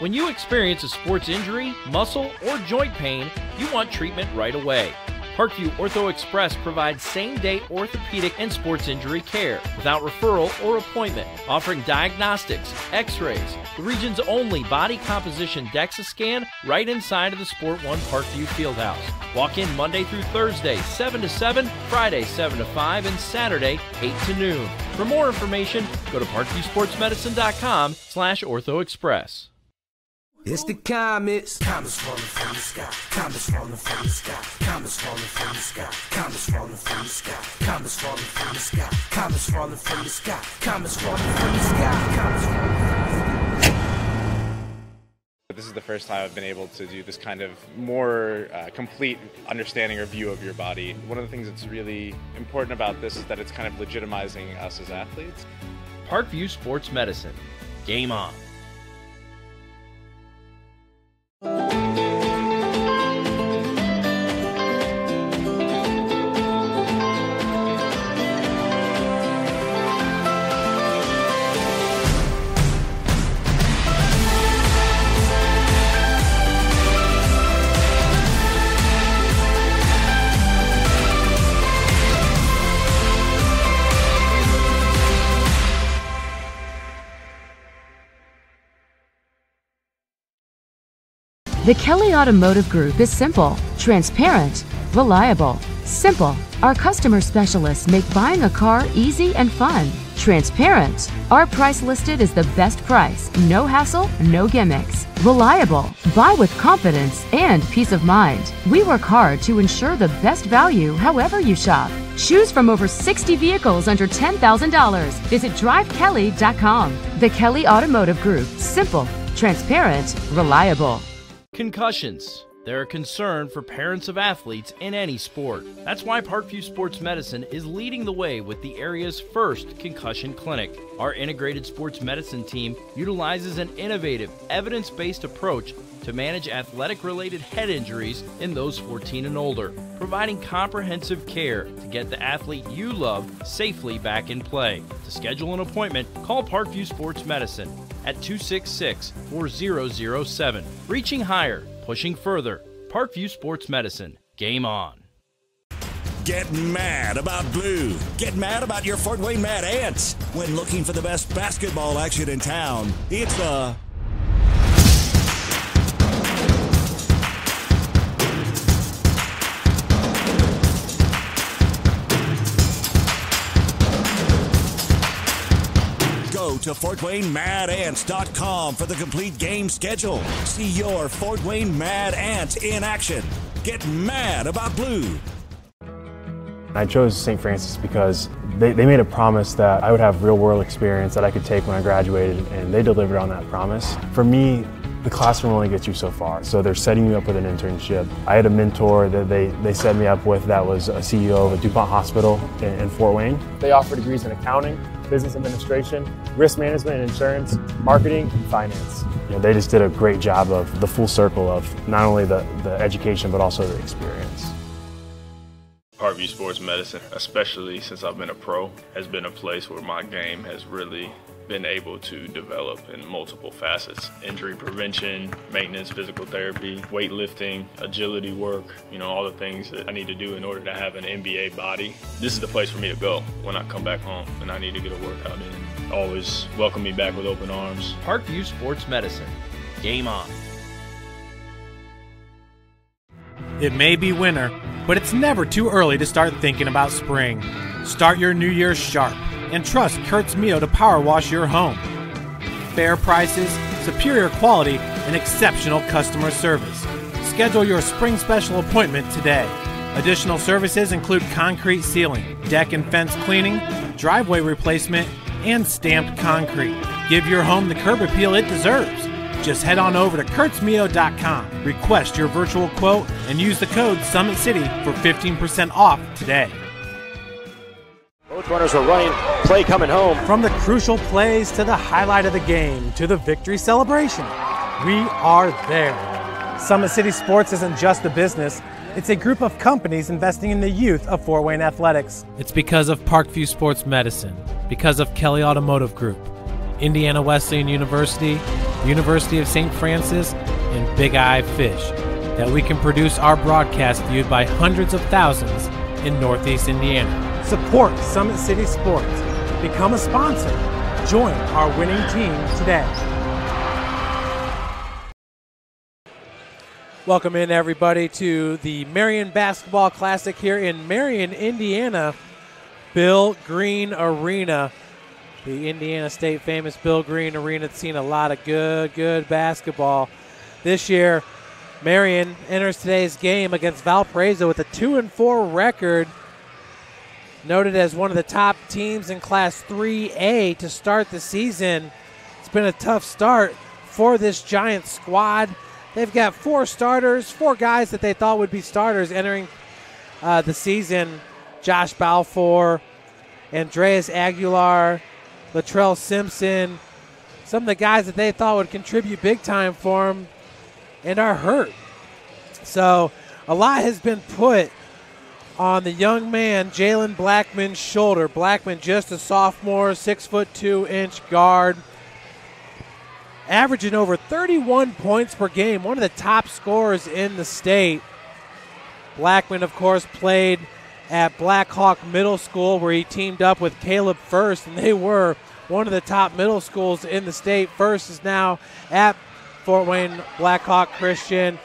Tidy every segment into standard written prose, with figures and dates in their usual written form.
When you experience a sports injury, muscle, or joint pain, you want treatment right away. Parkview Ortho Express provides same-day orthopedic and sports injury care without referral or appointment, offering diagnostics, x-rays, the region's only body composition DEXA scan right inside of the Sport One Parkview Fieldhouse. Walk in Monday through Thursday, 7 to 7, Friday, 7 to 5, and Saturday, 8 to noon. For more information, go to parkviewsportsmedicine.com/orthoexpress. It's the comets. Comets falling from the sky. Comets falling from the sky. Comets falling from the sky. Comets falling from the sky. Comets falling from the sky. Comets falling from the sky. Comets falling from the sky. Comets falling from the sky. This is the first time I've been able to do this kind of more complete understanding or view of your body. One of the things that's really important about this is that it's kind of legitimizing us as athletes. Parkview Sports Medicine. Game on. The Kelly Automotive Group is simple, transparent, reliable. Simple. Our customer specialists make buying a car easy and fun. Transparent. Our price listed is the best price. No hassle, no gimmicks. Reliable. Buy with confidence and peace of mind. We work hard to ensure the best value however you shop. Choose from over 60 vehicles under $10,000. Visit drivekelly.com. The Kelly Automotive Group. Simple, transparent, reliable. Concussions. They're a concern for parents of athletes in any sport. That's why Parkview Sports Medicine is leading the way with the area's first concussion clinic. Our integrated sports medicine team utilizes an innovative, evidence-based approach to manage athletic-related head injuries in those 14 and older, providing comprehensive care to get the athlete you love safely back in play. To schedule an appointment, call Parkview Sports Medicine at 266-4007. Reaching higher, pushing further. Parkview Sports Medicine. Game on. Get mad about blue. Get mad about your Fort Wayne Mad Ants. When looking for the best basketball action in town, it's the Go to FortWayneMadAnts.com for the complete game schedule. See your Fort Wayne Mad Ants in action. Get mad about blue. I chose St. Francis because they made a promise that I would have real-world experience that I could take when I graduated, and they delivered on that promise. For me, the classroom only gets you so far, so they're setting you up with an internship. I had a mentor that they set me up with that was a CEO of a DuPont hospital in Fort Wayne. They offer degrees in accounting, business administration, risk management and insurance, marketing, and finance. They just did a great job of the full circle of not only the education, but also the experience. Parkview Sports Medicine, especially since I've been a pro, has been a place where my game has really been able to develop in multiple facets. Injury prevention, maintenance, physical therapy, weightlifting, agility work, all the things that I need to do in order to have an NBA body. This is the place for me to go when I come back home and I need to get a workout in. Always welcome me back with open arms. Parkview Sports Medicine. Game on. It may be winter, but it's never too early to start thinking about spring. Start your new year sharp and trust Kurt's Mio to power wash your home. Fair prices, superior quality, and exceptional customer service. Schedule your spring special appointment today. Additional services include concrete sealing, deck and fence cleaning, driveway replacement, and stamped concrete. Give your home the curb appeal it deserves. Just head on over to kurtzmio.com, request your virtual quote, and use the code SummitCity for 15% off today. Both runners are running, play coming home. From the crucial plays to the highlight of the game to the victory celebration, we are there. Summit City Sports isn't just a business, it's a group of companies investing in the youth of Fort Wayne athletics. It's because of Parkview Sports Medicine, because of Kelly Automotive Group, Indiana Wesleyan University, University of St. Francis, and Big Eye Fish, that we can produce our broadcast viewed by hundreds of thousands in Northeast Indiana. Support Summit City Sports. Become a sponsor. Join our winning team today. Welcome in, everybody, to the Marion Basketball Classic here in Marion, Indiana, Bill Green Arena. The Indiana State famous Bill Green Arena has seen a lot of good basketball. This year, Marion enters today's game against Valparaiso with a 2-4 record, noted as one of the top teams in Class 3A to start the season. It's been a tough start for this Giant squad. They've got 4 starters, 4 guys that they thought would be starters entering the season. Josh Balfour, Andreas Aguilar, Latrell Simpson, some of the guys that they thought would contribute big time for them and are hurt. So a lot has been put on the young man, Jalen Blackman's shoulder. Blackman, just a sophomore, 6'2" guard, averaging over 31 points per game, one of the top scorers in the state. Blackman, of course, played at Black Hawk Middle School, where he teamed up with Caleb First, and they were one of the top middle schools in the state. First is now at Fort Wayne Black Hawk Christian,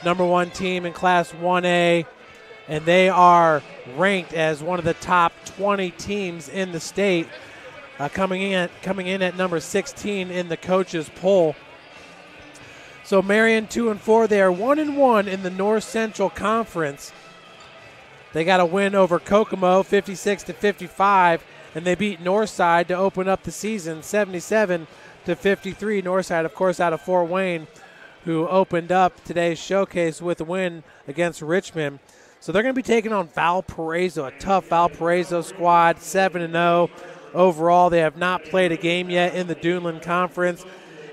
#1 team in Class 1A, and they are ranked as one of the top 20 teams in the state, coming in at number 16 in the coaches poll. So Marion 2-4, they are 1-1 in the North Central Conference. They got a win over Kokomo, 56-55, and they beat Northside to open up the season, 77-53. Northside, of course, out of Fort Wayne, who opened up today's showcase with a win against Richmond. So they're going to be taking on Valparaiso, a tough Valparaiso squad, 7-0 overall. They have not played a game yet in the Duneland Conference,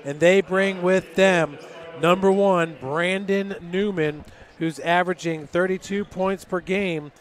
and they bring with them #1 Brandon Newman, who's averaging 32 points per game,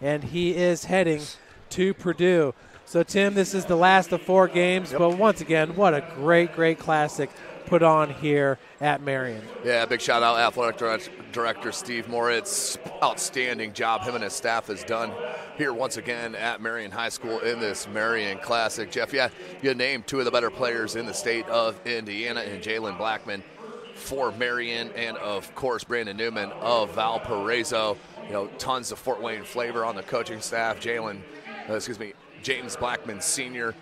and he is heading to Purdue. So, Tim, this is the last of 4 games, but once again, what a great classic put on here at Marion. Yeah, big shout out Athletic Director Steve Moritz. Outstanding job him and his staff has done here once again at Marion High School in this Marion Classic. Jeff, yeah, you named 2 of the better players in the state of Indiana, and Jalen Blackman for Marion, and of course Brandon Newman of Valparaiso. You know, tons of Fort Wayne flavor on the coaching staff. James Blackman Sr.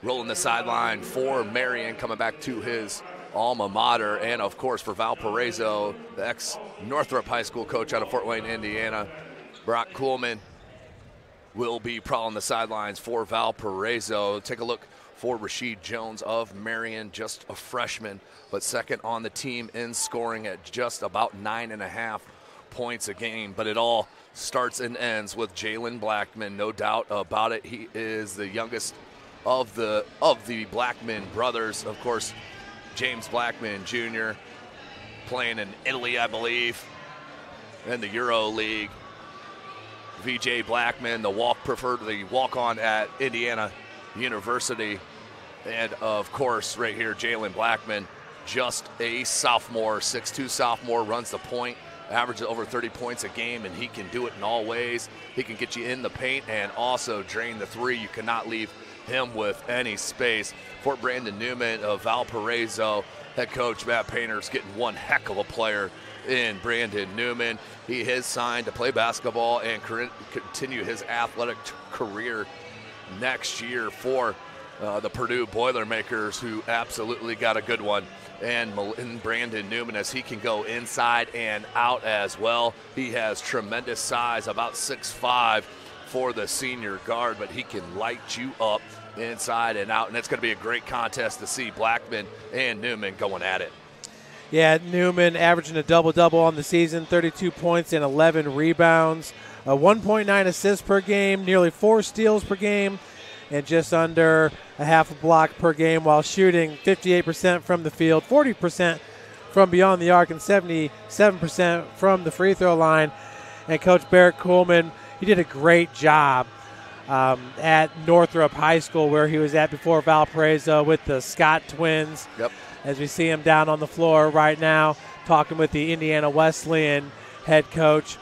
rolling the sideline for Marion, coming back to his alma mater, and of course for Valparaiso, the ex-Northrop High School coach out of Fort Wayne, Indiana, Brock Kuhlman, will be prowling the sidelines for Valparaiso. Take a look for Rasheed Jones of Marion, just a freshman, but second on the team in scoring at just about 9.5 points a game. But it all starts and ends with Jalen Blackman, no doubt about it. He is the youngest of the Blackman brothers. Of course, James Blackman Jr. playing in Italy, I believe, in the Euro League. VJ Blackman, the walk-on at Indiana University. And of course, right here, Jalen Blackman, just a sophomore, 6'2" sophomore, runs the point, averages over 30 points a game, and he can do it in all ways. He can get you in the paint and also drain the 3. You cannot leave him with any space. For Brandon Newman of Valparaiso, head coach Matt Painter's getting one heck of a player in Brandon Newman. He is signed to play basketball and continue his athletic career next year for the Purdue Boilermakers, who absolutely got a good one. And Brandon Newman, as he can go inside and out as well. He has tremendous size, about 6'5" for the senior guard, but he can light you up inside and out. And it's going to be a great contest to see Blackman and Newman going at it. Yeah, Newman averaging a double-double on the season, 32 points and 11 rebounds, 1.9 assists per game, nearly 4 steals per game, and just under a half a block per game, while shooting 58% from the field, 40% from beyond the arc, and 77% from the free throw line. And Coach Barrett Kuhlman, he did a great job at Northrop High School, where he was at before Valparaiso with the Scott twins. Yep. As we see him down on the floor right now, talking with the Indiana Wesleyan head coach.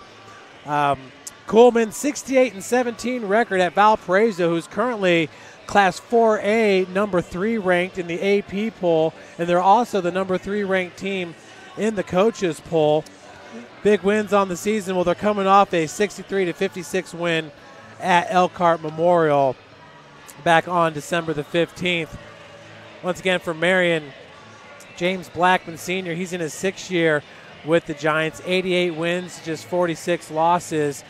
Coolman, 68-17 record at Valparaiso, who's currently Class 4A, number 3 ranked in the AP poll, and they're also the number 3 ranked team in the coaches poll. Big wins on the season. Well, they're coming off a 63-56 win at Elkhart Memorial back on December the 15th. Once again for Marion, James Blackman Sr., he's in his 6th year with the Giants. 88 wins, just 46 losses.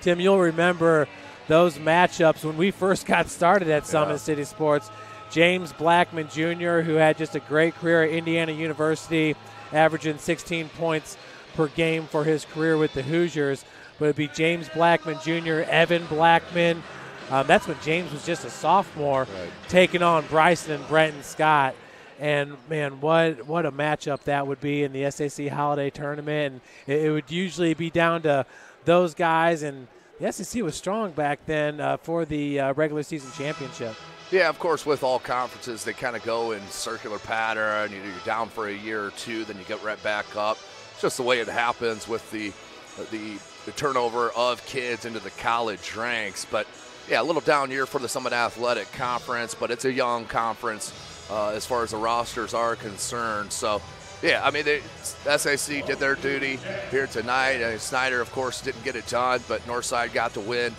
Tim, you'll remember those matchups when we first got started at Summit City Sports. James Blackman Jr., who had just a great career at Indiana University, averaging 16 points per game for his career with the Hoosiers. But it'd be James Blackman Jr., Evan Blackman. That's when James was just a sophomore, taking on Bryson and Brenton Scott. And, man, what a matchup that would be in the SAC Holiday Tournament. And it would usually be down to those guys. And the SEC was strong back then for the regular season championship. Yeah, of course, with all conferences, they kind of go in circular pattern. You're down for a year or two, then you get right back up. It's just the way it happens with the turnover of kids into the college ranks. But, yeah, a little down year for the Summit Athletic Conference, but it's a young conference as far as the rosters are concerned. So, yeah, I mean, SAC did their duty here tonight. Snyder, of course, didn't get it done, but Northside got to win,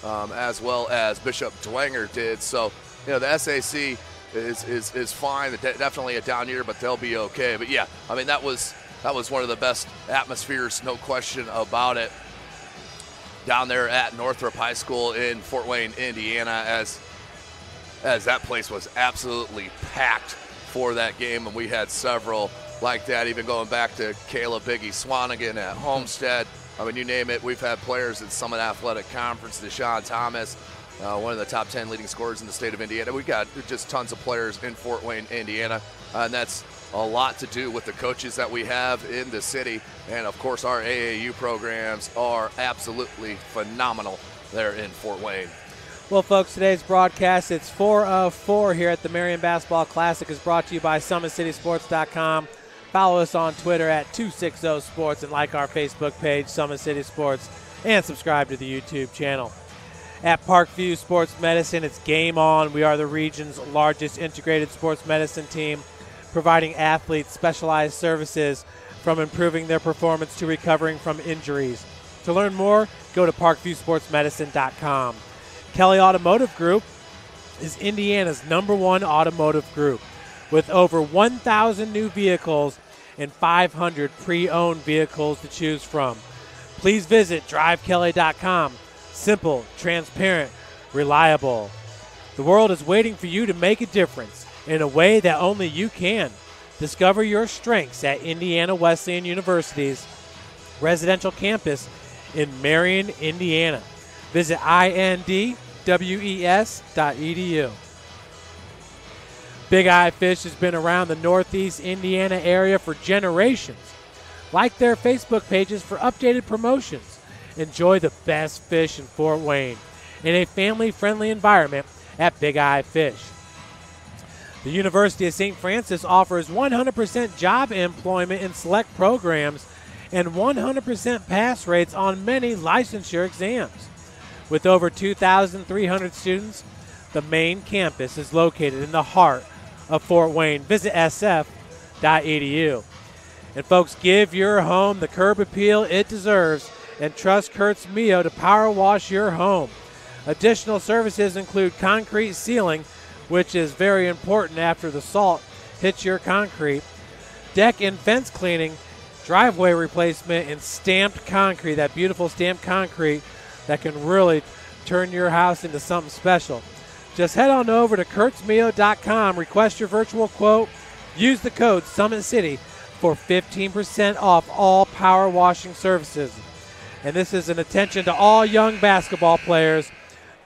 as well as Bishop Dwenger did. So, you know, the SAC is fine. Definitely a down year, but they'll be okay. But, yeah, I mean, that was one of the best atmospheres, no question about it, down there at Northrop High School in Fort Wayne, Indiana, as that place was absolutely packed for that game, and we had several like that, even going back to Caleb Biggie Swanigan at Homestead. I mean, you name it, we've had players at Summit Athletic Conference, Deshaun Thomas, one of the top 10 leading scorers in the state of Indiana. We got just tons of players in Fort Wayne, Indiana, and that's a lot to do with the coaches that we have in the city. And, of course, our AAU programs are absolutely phenomenal there in Fort Wayne. Well, folks, today's broadcast, it's 4 of 4 here at the Marion Basketball Classic, is brought to you by SummitCitySports.com. Follow us on Twitter at 260sports and like our Facebook page, Summit City Sports, and subscribe to the YouTube channel. At Parkview Sports Medicine, it's game on. We are the region's largest integrated sports medicine team, providing athletes specialized services from improving their performance to recovering from injuries. To learn more, go to parkviewsportsmedicine.com. Kelly Automotive Group is Indiana's #1 automotive group, with over 1,000 new vehicles and 500 pre-owned vehicles to choose from. Please visit drivekelly.com. Simple, transparent, reliable. The world is waiting for you to make a difference in a way that only you can. Discover your strengths at Indiana Wesleyan University's residential campus in Marion, Indiana. Visit indwes.edu. Big Eye Fish has been around the Northeast Indiana area for generations. Like their Facebook pages for updated promotions. Enjoy the best fish in Fort Wayne in a family-friendly environment at Big Eye Fish. The University of St. Francis offers 100% job employment in select programs and 100% pass rates on many licensure exams. With over 2,300 students, the main campus is located in the heart of Fort Wayne. Visit sf.edu. And folks, give your home the curb appeal it deserves and trust Kurtz Mio to power wash your home. Additional services include concrete sealing, which is very important after the salt hits your concrete, deck and fence cleaning, driveway replacement, and stamped concrete, that beautiful stamped concrete that can really turn your house into something special. Just head on over to kurtzmio.com, request your virtual quote, use the code SummitCity for 15% off all power washing services. And this is an attention to all young basketball players.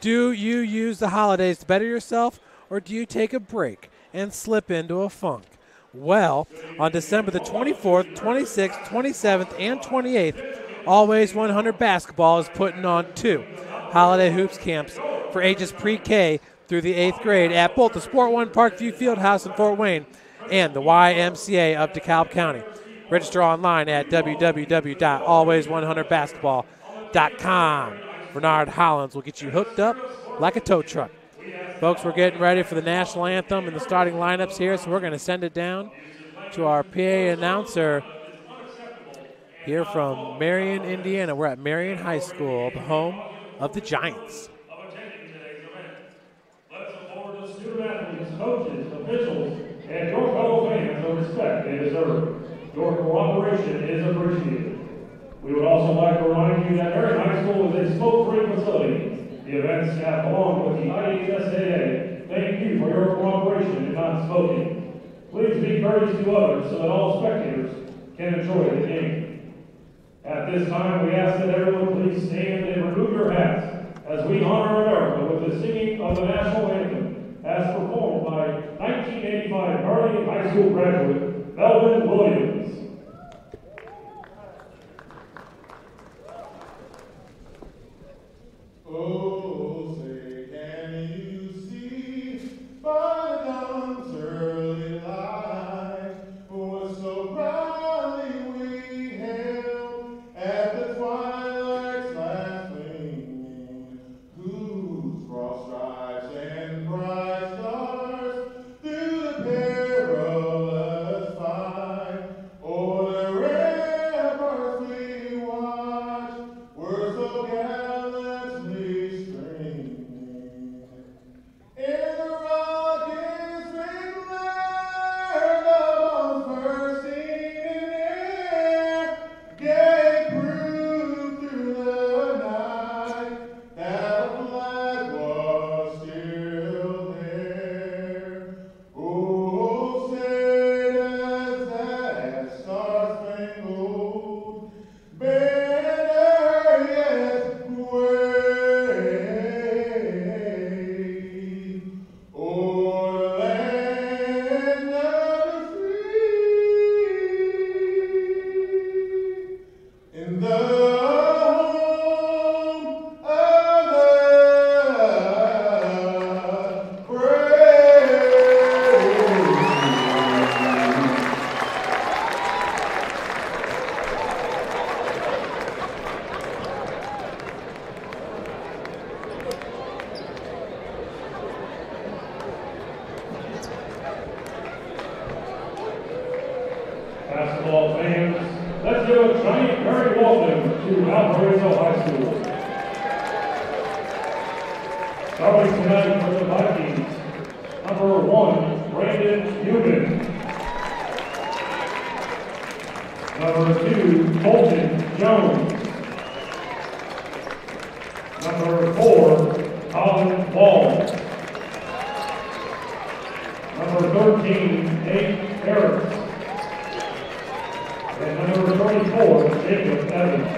Do you use the holidays to better yourself, or do you take a break and slip into a funk? Well, on December the 24th, 26th, 27th, and 28th, Always 100 Basketball is putting on 2 holiday hoops camps for ages pre-K through the 8th grade at both the Sport One Parkview Fieldhouse in Fort Wayne and the YMCA of DeKalb County. Register online at www.always100basketball.com. Bernard Hollins will get you hooked up like a tow truck. Folks, we're getting ready for the national anthem and the starting lineups here, so we're going to send it down to our PA announcer here from Marion, Indiana. We're at Marion High School, the home of the Giants. Let's afford the student athletes, coaches, officials, and your fellow fans the respect they deserve. Your cooperation is appreciated. We would also like to remind you that Marion High School is a smoke-free facility. The event staff, along with the IHSAA, thank you for your cooperation in not smoking. Please be courteous to others so that all spectators can enjoy the game. At this time, we ask that everyone please stand and remove your hats as we honor America with the singing of the national anthem as performed by 1985 Marion High School graduate Melvin Williams. Oh, say, can you see by the dawn's early light what so proudly we hailed at the twilight's last gleaming, whose broad stripes and bright stars through the perilous fight o'er the ramparts we watched were so gallantly streaming. In the rocket's red glare, the bombs bursting in air gave proof through the night that the flag was still there. Oh, say does that star-spangled banner yet wave o'er the land of the free, in the home of the brave. Basketball fans, let's give a giant very welcome to Valparaiso High School. Starting tonight for the Vikings, number 1, Brandon Newman. Number 2, Colton Jones. Number 4, Colin Ball. Number 13, Nate Harris. And number 24, Jacob Evans.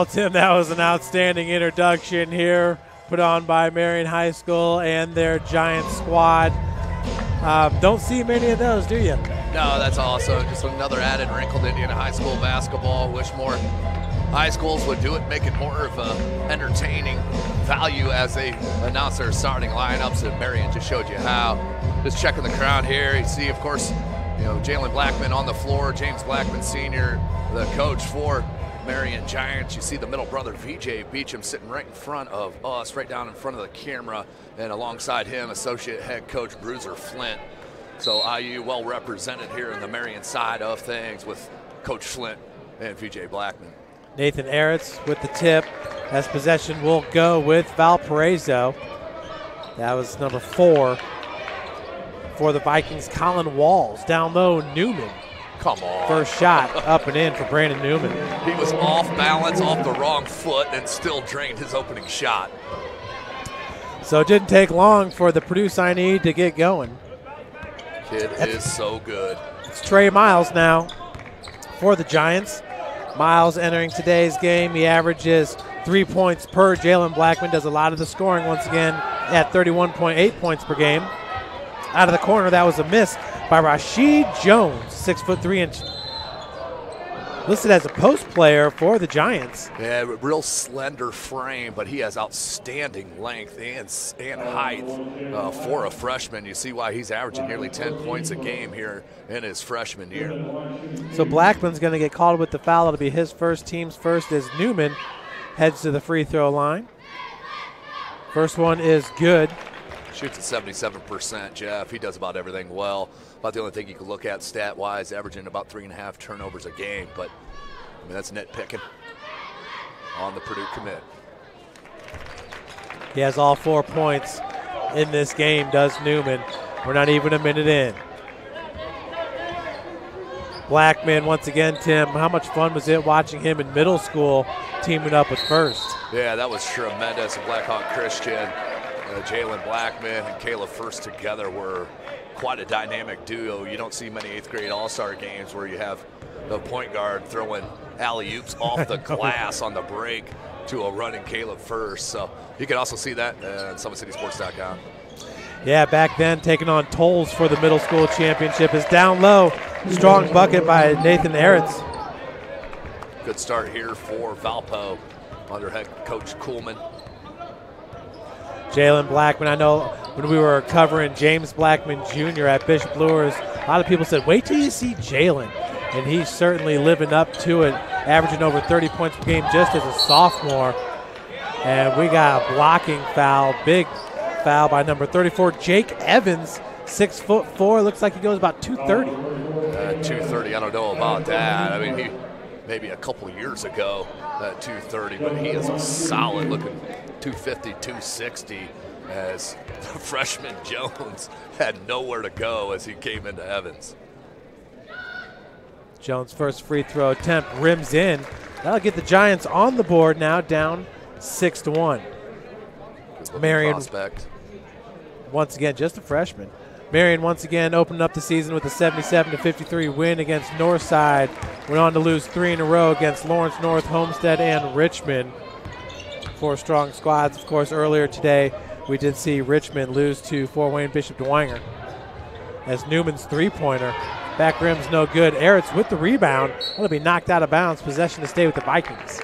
Well, Tim, that was an outstanding introduction here put on by Marion High School and their Giant squad. Don't see many of those, do you? No, that's awesome. Just another added wrinkle to Indiana High School basketball. Wish more high schools would do it, make it more of a entertaining value as they announce their starting lineups, and Marion just showed you how. Just checking the crowd here. You see, of course, Jalen Blackman on the floor, James Blackman Sr., the coach for Marion Giants. You see the middle brother, VJ Beecham, sitting right in front of us, right down in front of the camera, and alongside him, associate head coach Bruiser Flint. So IU well represented here in the Marion side of things with Coach Flint and VJ Blackman. Nathan Aritz with the tip, as possession will go with Valparaiso. That was number 4 for the Vikings. Colin Walls down low, Newman. Come on. First shot up and in for Brandon Newman. He was off balance, off the wrong foot, and still drained his opening shot. So it didn't take long for the Purdue signee to get going. Kid is so good. It's Trey Miles now for the Giants. Miles entering today's game. He averages 3 points per. Jalen Blackman does a lot of the scoring once again at 31.8 points per game. Out of the corner, that was a miss by Rashid Jones, 6'3", listed as a post player for the Giants. Yeah, real slender frame, but he has outstanding length and height for a freshman. You see why he's averaging nearly 10 points a game here in his freshman year. So Blackman's going to get called with the foul. It'll be his first, team's first, as Newman heads to the free throw line. First one is good. Shoots at 77%, Jeff. He does about everything well. About the only thing you can look at stat-wise, averaging about 3.5 turnovers a game. But, I mean, that's nitpicking on the Purdue commit. He has all 4 points in this game, does Newman. We're not even a minute in. Blackman, once again, Tim, how much fun was it watching him in middle school teaming up with First? Yeah, that was tremendous. Blackhawk Christian. Jalen Blackman and Caleb First together were quite a dynamic duo. You don't see many 8th grade All-Star games where you have the point guard throwing alley-oops off the glass on the break to a running Caleb First. So you can also see that on SummitCitySports.com. Yeah, back then taking on Tolles for the middle school championship is down low. Strong bucket by Nathan Aritz. Good start here for Valpo under head coach Kuhlman. Jalen Blackman, I know when we were covering James Blackman Jr. at Bishop Luers, a lot of people said, wait till you see Jalen. And he's certainly living up to it, averaging over 30 points per game just as a sophomore. And we got a blocking foul, big foul by number 34, Jake Evans, 6'4". Looks like he goes about 230. 230, I don't know about that. I mean, he maybe a couple years ago at 230, but he is a solid looking 250, 260 as the freshman Jones had nowhere to go as he came into Evans. Jones' first free throw attempt rims in. That'll get the Giants on the board now, down 6-1. Marion, prospect. Once again, just a freshman. Marion once again opened up the season with a 77-53 win against Northside. Went on to lose 3 in a row against Lawrence North, Homestead, and Richmond. 4 strong squads. Of course, earlier today we did see Richmond lose to Fort Wayne Bishop DeWanger. As Newman's three-pointer, back rim's no good. Aritz with the rebound. Will be knocked out of bounds. Possession to stay with the Vikings.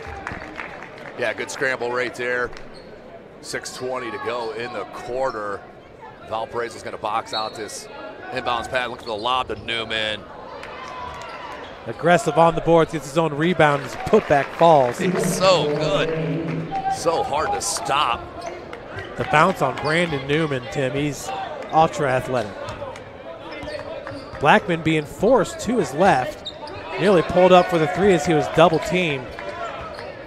Yeah, good scramble right there. 6:20 to go in the quarter. Valparaiso's going to box out this inbounds pad. Look for the lob to Newman. Aggressive on the boards, gets his own rebound. His putback falls. He's so good. So hard to stop. The bounce on Brandon Newman, Tim. He's ultra athletic. Blackman being forced to his left. Nearly pulled up for the 3 as he was double teamed.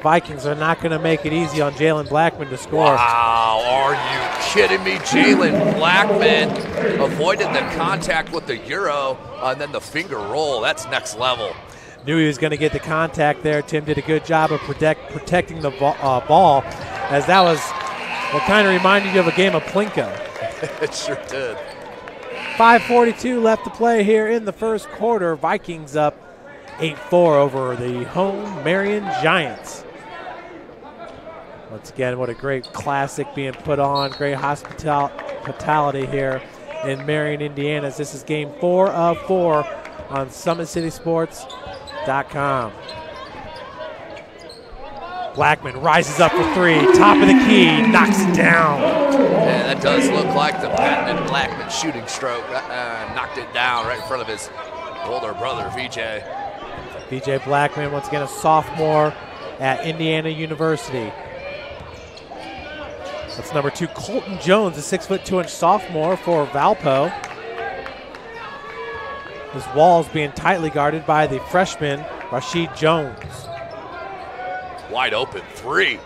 Vikings are not going to make it easy on Jalen Blackman to score. Wow, are you kidding me? Jalen Blackman avoided the contact with the Euro and then the finger roll. That's next level. Knew he was going to get the contact there. Tim did a good job of protecting the ball, as that was what kind of reminded you of a game of Plinko. It sure did. 5:42 left to play here in the first quarter. Vikings up 8-4 over the home Marion Giants. Once again, what a great classic being put on. Great hospitality here in Marion, Indiana. This is game 4 of 4 on SummitCitySports.com. Blackman rises up for 3, top of the key, knocks it down. Yeah, that does look like the patented Blackman shooting stroke. Knocked it down right in front of his older brother, VJ. VJ Blackman, once again a sophomore at Indiana University. That's number 2, Colton Jones, a 6'2" sophomore for Valpo. His wall's being tightly guarded by the freshman, Rashid Jones. Wide open 3.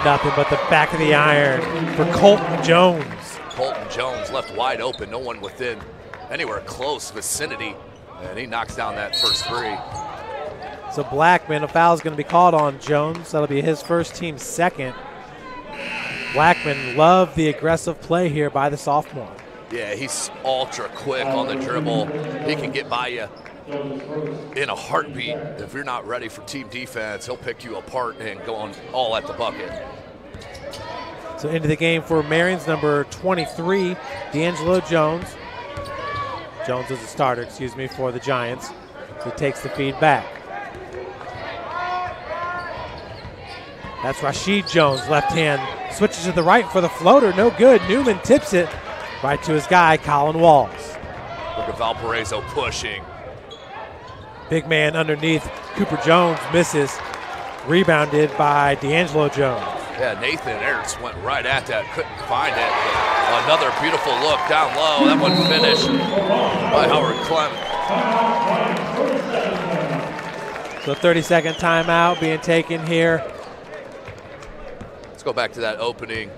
Nothing but the back of the iron for Colton Jones. Colton Jones left wide open, no one within anywhere close vicinity, and he knocks down that first 3. So Blackman, a foul is going to be called on Jones. That'll be his first, team's second. Blackman loved the aggressive play here by the sophomore. Yeah, he's ultra quick on the dribble. He can get by you in a heartbeat. If you're not ready for team defense, he'll pick you apart and go on all at the bucket. So into the game for Marion's number 23, D'Angelo Jones. Jones is a starter, for the Giants. He takes the feed back. That's Rashid Jones, left hand. Switches to the right for the floater, no good. Newman tips it right to his guy, Colin Walls. Look at Valparaiso pushing. Big man underneath. Cooper Jones misses. Rebounded by D'Angelo Jones. Yeah, Nathan Ertz went right at that, couldn't find it. But another beautiful look down low. That one finished by Howard Clement. So 30-second timeout being taken here. Let's go back to that opening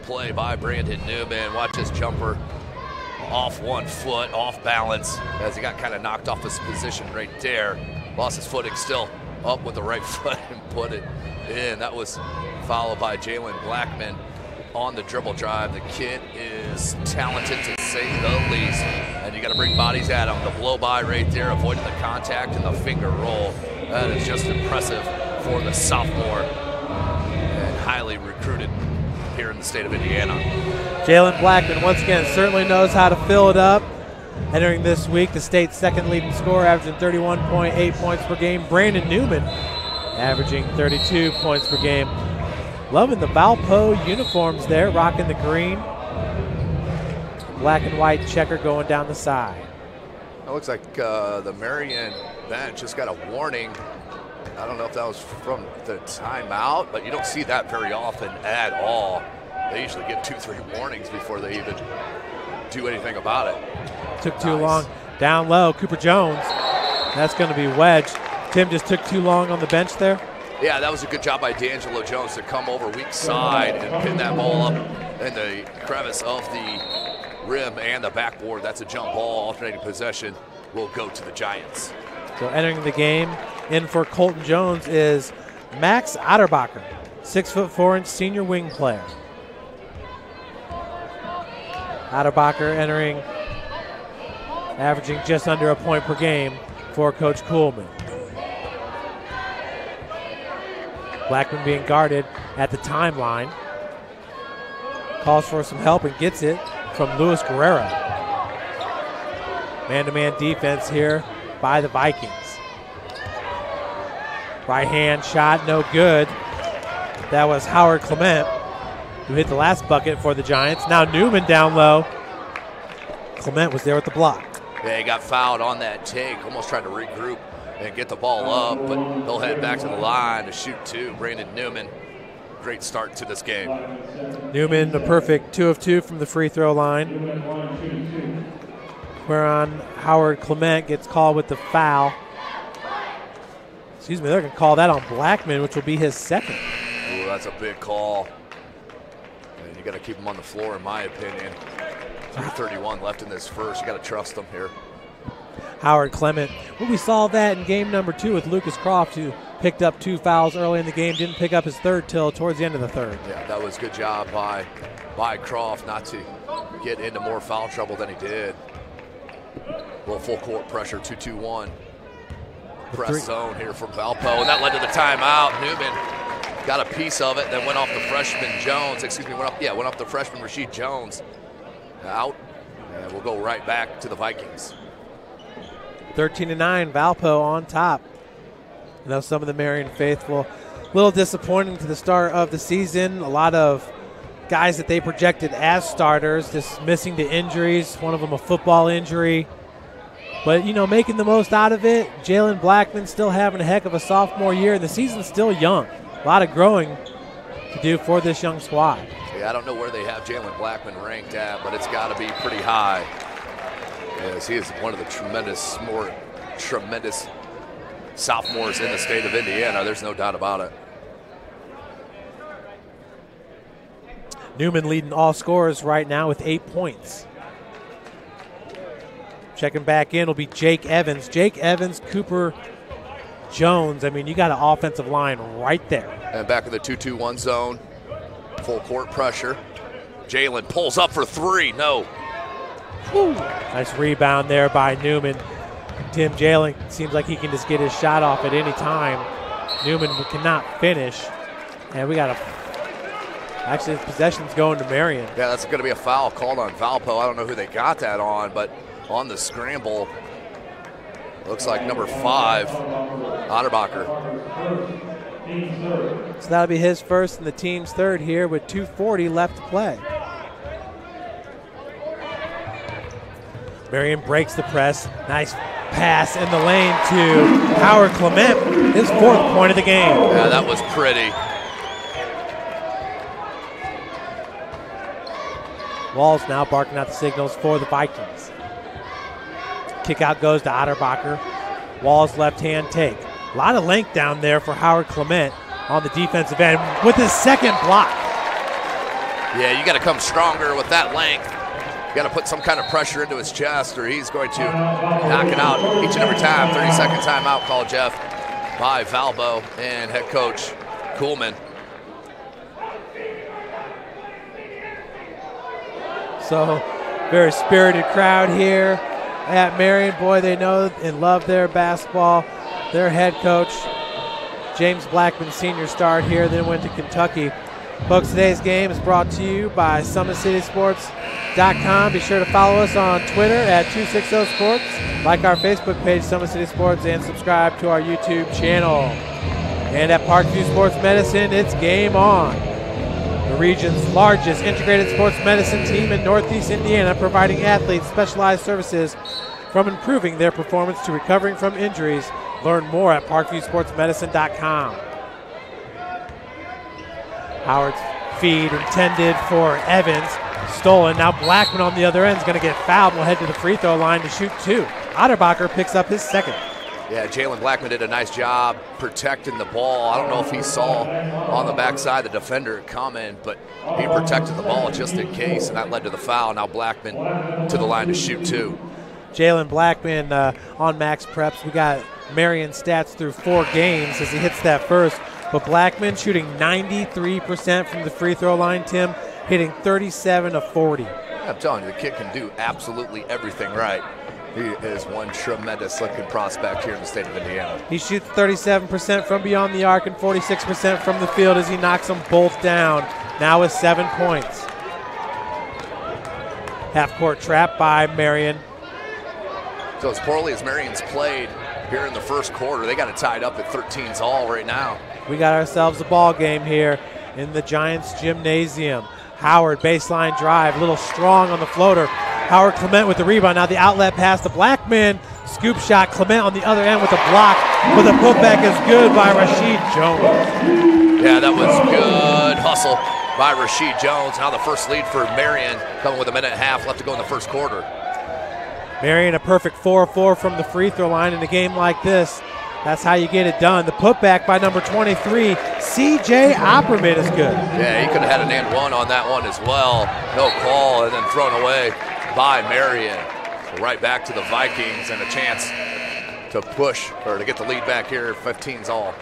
play by Brandon Newman. Watch his jumper off 1 foot, off balance, as he got kind of knocked off his position right there. Lost his footing, still up with the right foot and put it in. That was followed by Jalen Blackman on the dribble drive. The kid is talented to say the least, and you got to bring bodies at him. The blow by right there, avoiding the contact and the finger roll. That is just impressive for the sophomore. Highly recruited here in the state of Indiana. Jalen Blackman, once again, certainly knows how to fill it up. Entering this week, the state's second leading scorer, averaging 31.8 points per game. Brandon Newman, averaging 32 points per game. Loving the Valpo uniforms there, rocking the green. Black and white checker going down the side. It looks like the Marion bench just got a warning. I don't know if that was from the timeout, but you don't see that very often at all. They usually get 2-3 warnings before they even do anything about it. Took too long. Down low, Cooper Jones. That's going to be wedged. Tim just took too long on the bench there. Yeah, that was a good job by D'Angelo Jones to come over weak side and pin that ball up in the crevice of the rim and the backboard. That's a jump ball. Alternating possession will go to the Giants. So entering the game, in for Colton Jones is Max Otterbacher, 6'4" senior wing player. Otterbacher entering, averaging just under a point per game for Coach Kuhlman. Blackman being guarded at the timeline. Calls for some help and gets it from Luis Guerrero. Man-to-man defense here by the Vikings. Right hand shot, no good. That was Howard Clement, who hit the last bucket for the Giants. Now Newman down low. Clement was there with the block. Yeah, he got fouled on that take, almost tried to regroup and get the ball up, but he'll head back to the line to shoot 2. Brandon Newman, great start to this game. Newman, a perfect 2 of 2 from the free throw line. Whereon Howard Clement gets called with the foul. They're going to call that on Blackman, which will be his second. Ooh, that's a big call. And you got to keep him on the floor, in my opinion. 3:31 left in this first. You got to trust him here. Howard Clement. Well, we saw that in game number 2 with Lucas Croft, who picked up 2 fouls early in the game, didn't pick up his third till towards the end of the third. Yeah, that was a good job by Croft not to get into more foul trouble than he did. A little full court pressure, 2-2-1. Press zone here from Valpo, and that led to the timeout. Newman got a piece of it, then went off the freshman Jones. Went off the freshman Rasheed Jones. Out, and we'll go right back to the Vikings. 13-9, Valpo on top. I know some of the Marion faithful, a little disappointing to the start of the season. A lot of guys that they projected as starters just missing to injuries, one of them a football injury. But, making the most out of it. Jalen Blackman still having a heck of a sophomore year, and the season's still young. A lot of growing to do for this young squad. Yeah, I don't know where they have Jalen Blackman ranked at, but it's got to be pretty high. Yes, he is one of the more tremendous sophomores in the state of Indiana. There's no doubt about it. Newman leading all scorers right now with 8 points. Checking back in will be Jake Evans. Jake Evans, Cooper Jones. I mean, you got an offensive line right there. And back in the 2-2-1 zone. Full court pressure. Jalen pulls up for three. No. Woo. Nice rebound there by Newman. Tim Jalen seems like he can just get his shot off at any time. Newman cannot finish. And we got actually his possession's going to Marion. Yeah, that's going to be a foul called on Valpo. I don't know who they got that on, but on the scramble, looks like number 5, Otterbacher. So that'll be his first and the team's third here with 2:40 left to play. Marion breaks the press. Nice pass in the lane to Howard Clement, his 4th point of the game. Yeah, that was pretty. Walls now barking out the signals for the Vikings. Kick out goes to Otterbacher. Walls left hand take. A lot of length down there for Howard Clement on the defensive end with his second block. Yeah, you got to come stronger with that length. You got to put some kind of pressure into his chest or he's going to knock it out each and every time. 30-second timeout call, Jeff, by Valpo and head coach Kuhlman. So, very spirited crowd here at Marion. Boy, they know and love their basketball. Their head coach, James Blackman, senior, starred here, then went to Kentucky. Folks, today's game is brought to you by SummitCitySports.com. Be sure to follow us on Twitter at 260sports, like our Facebook page, Summit City Sports, and subscribe to our YouTube channel. And at Parkview Sports Medicine, it's game on. The region's largest integrated sports medicine team in Northeast Indiana, providing athletes specialized services from improving their performance to recovering from injuries. Learn more at ParkviewSportsMedicine.com. Howard's feed intended for Evans. Stolen. Now Blackman on the other end is going to get fouled. We'll head to the free throw line to shoot 2. Otterbacher picks up his second. Yeah, Jalen Blackman did a nice job protecting the ball. I don't know if he saw on the backside the defender coming, but he protected the ball just in case, and that led to the foul. Now Blackman to the line to shoot 2. Jalen Blackman on max preps. We got Marion stats through 4 games as he hits that first. But Blackman shooting 93% from the free throw line, Tim, hitting 37 of 40. I'm telling you, the kid can do absolutely everything right. He is one tremendous looking prospect here in the state of Indiana. He shoots 37% from beyond the arc and 46% from the field as he knocks them both down, now with 7 points. Half-court trap by Marion. So as poorly as Marion's played here in the first quarter, they got it tied up at 13s all right now. We got ourselves a ball game here in the Giants gymnasium. Howard, baseline drive, a little strong on the floater. Howard Clement with the rebound. Now the outlet pass to Blackman. Scoop shot. Clement on the other end with a block. But the putback is good by Rasheed Jones. Yeah, that was good hustle by Rasheed Jones. Now the first lead for Marion, coming with a minute and a half left to go in the first quarter. Marion a perfect 4-4 from the free throw line in a game like this. That's how you get it done. The putback by number 23, C.J. Opperman, is good. Yeah, he could have had an and one on that one as well. No call, and then thrown away by Marion. So right back to the Vikings and a chance to push or to get the lead back here, 15s all.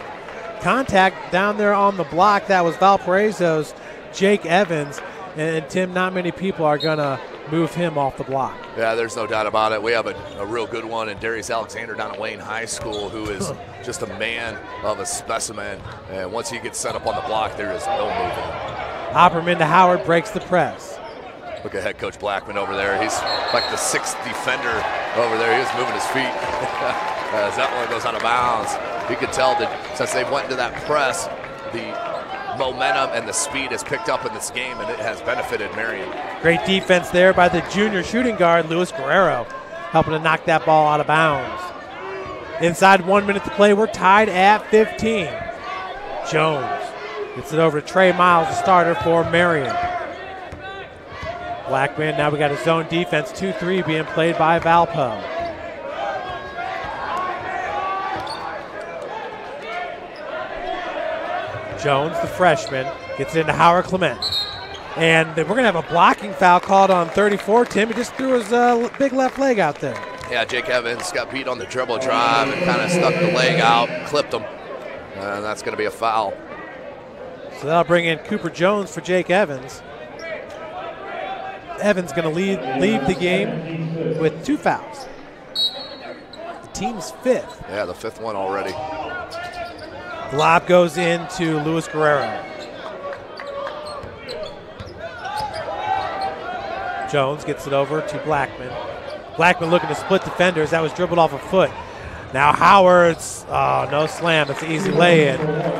Contact down there on the block. That was Valparaiso's Jake Evans. And Tim, not many people are going to move him off the block. Yeah, there's no doubt about it. We have a real good one in Darius Alexander down at Wayne High School, who is just a man of a specimen. And once he gets set up on the block, there is no moving. Opperman to Howard, breaks the press. Look at head coach Blackman over there. He's like the sixth defender over there. He was moving his feet as that one goes out of bounds. You can tell that since they went into that press, the momentum and the speed has picked up in this game, and it has benefited Marion. Great defense there by the junior shooting guard, Luis Guerrero, helping to knock that ball out of bounds. Inside 1 minute to play, we're tied at 15. Jones gets it over to Trey Miles, the starter for Marion. Blackman, now we got a zone defense, 2-3 being played by Valpo. Jones, the freshman, gets into Howard Clement. And we're going to have a blocking foul called on 34. Tim, he just threw his big left leg out there. Yeah, Jake Evans got beat on the dribble drive and kind of stuck the leg out, clipped him. And that's going to be a foul. So that'll bring in Cooper Jones for Jake Evans. Evans going to leave the game with 2 fouls. The team's 5th. Yeah, the 5th one already. The lob goes into Luis Guerrero. Jones gets it over to Blackman. Blackman looking to split defenders. That was dribbled off a foot. Now Howard's, no slam. It's an easy lay-in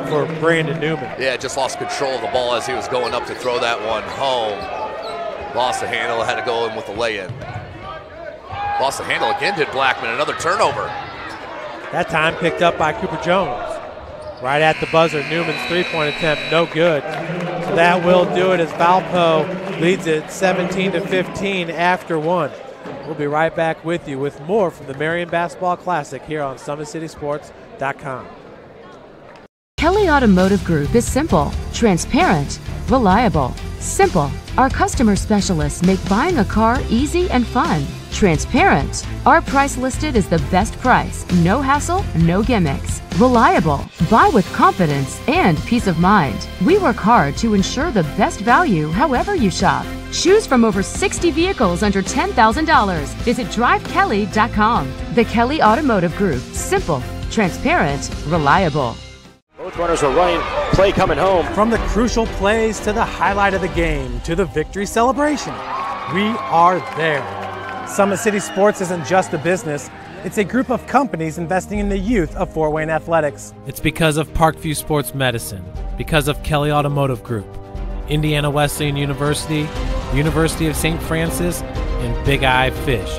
for Brandon Newman. Yeah, just lost control of the ball as he was going up to throw that one home. Lost the handle, had to go in with the lay-in. Lost the handle again, did Blackman. Another turnover. That time picked up by Cooper Jones. Right at the buzzer, Newman's three-point attempt, no good. So that will do it as Valpo leads it 17-15 after 1. We'll be right back with you with more from the Marion Basketball Classic here on SummitCitySports.com. Kelly Automotive Group is simple, transparent, reliable. Simple. Our customer specialists make buying a car easy and fun. Transparent. Our price listed is the best price. No hassle, no gimmicks. Reliable. Buy with confidence and peace of mind. We work hard to ensure the best value however you shop. Choose from over 60 vehicles under $10,000. Visit drivekelly.com. The Kelly Automotive Group. Simple, transparent, reliable. Both runners are running. Play coming home. From the crucial plays to the highlight of the game to the victory celebration, we are there. Summit City Sports isn't just a business. It's a group of companies investing in the youth of Fort Wayne athletics. It's because of Parkview Sports Medicine, because of Kelly Automotive Group, Indiana Wesleyan University, University of St. Francis, and Big Eye Fish,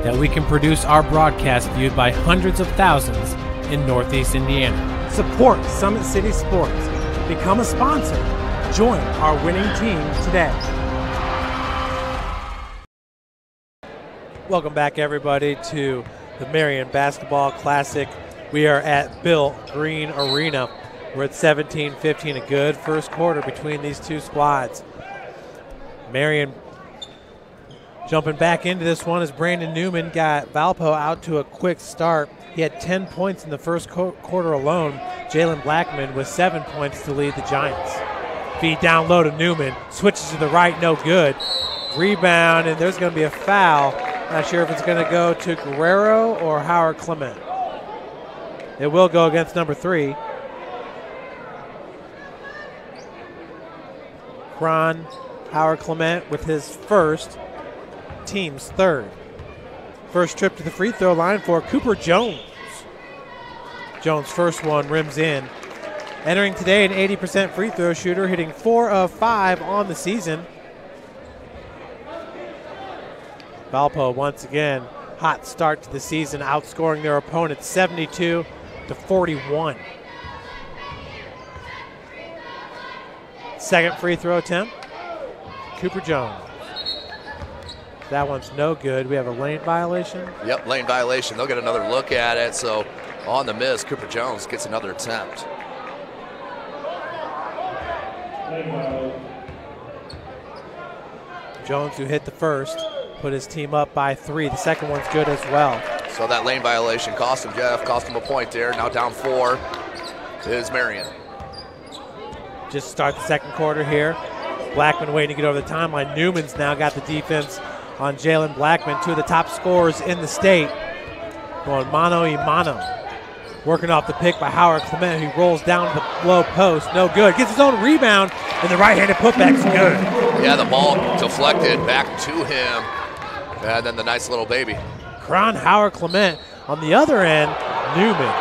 that we can produce our broadcast viewed by hundreds of thousands in Northeast Indiana. Support Summit City Sports. Become a sponsor. Join our winning team today. Welcome back, everybody, to the Marion Basketball Classic. We are at Bill Green Arena. We're at 17-15, a good first quarter between these two squads. Marion jumping back into this one as Brandon Newman got Valpo out to a quick start. He had 10 points in the first quarter alone. Jalen Blackman with 7 points to lead the Giants. Feed down low to Newman. Switches to the right, no good. Rebound, and there's going to be a foul. Not sure if it's going to go to Guerrero or Howard Clement. It will go against number 3. Ron Howard Clement with his first, team's third. First trip to the free throw line for Cooper Jones. Jones' first one rims in. Entering today an 80% free throw shooter, hitting 4 of 5 on the season. Valpo once again, hot start to the season, outscoring their opponents 72-41. Second free throw attempt, Cooper Jones. That one's no good. We have a lane violation. Yep, lane violation. They'll get another look at it. So on the miss, Cooper Jones gets another attempt. Jones, who hit the first, put his team up by 3. The second one's good as well. So that lane violation cost him, Jeff. Cost him a point there. Now down 4 is Marion. Just start the second quarter here. Blackman waiting to get over the timeline. Newman's now got the defense on Jalen Blackman, two of the top scorers in the state. Going mano y mano. Working off the pick by Howard Clement, who rolls down to the low post. No good. Gets his own rebound, and the right-handed putback's good. Yeah, the ball deflected back to him. And then the nice little baby. Cron Howard Clement. On the other end, Newman.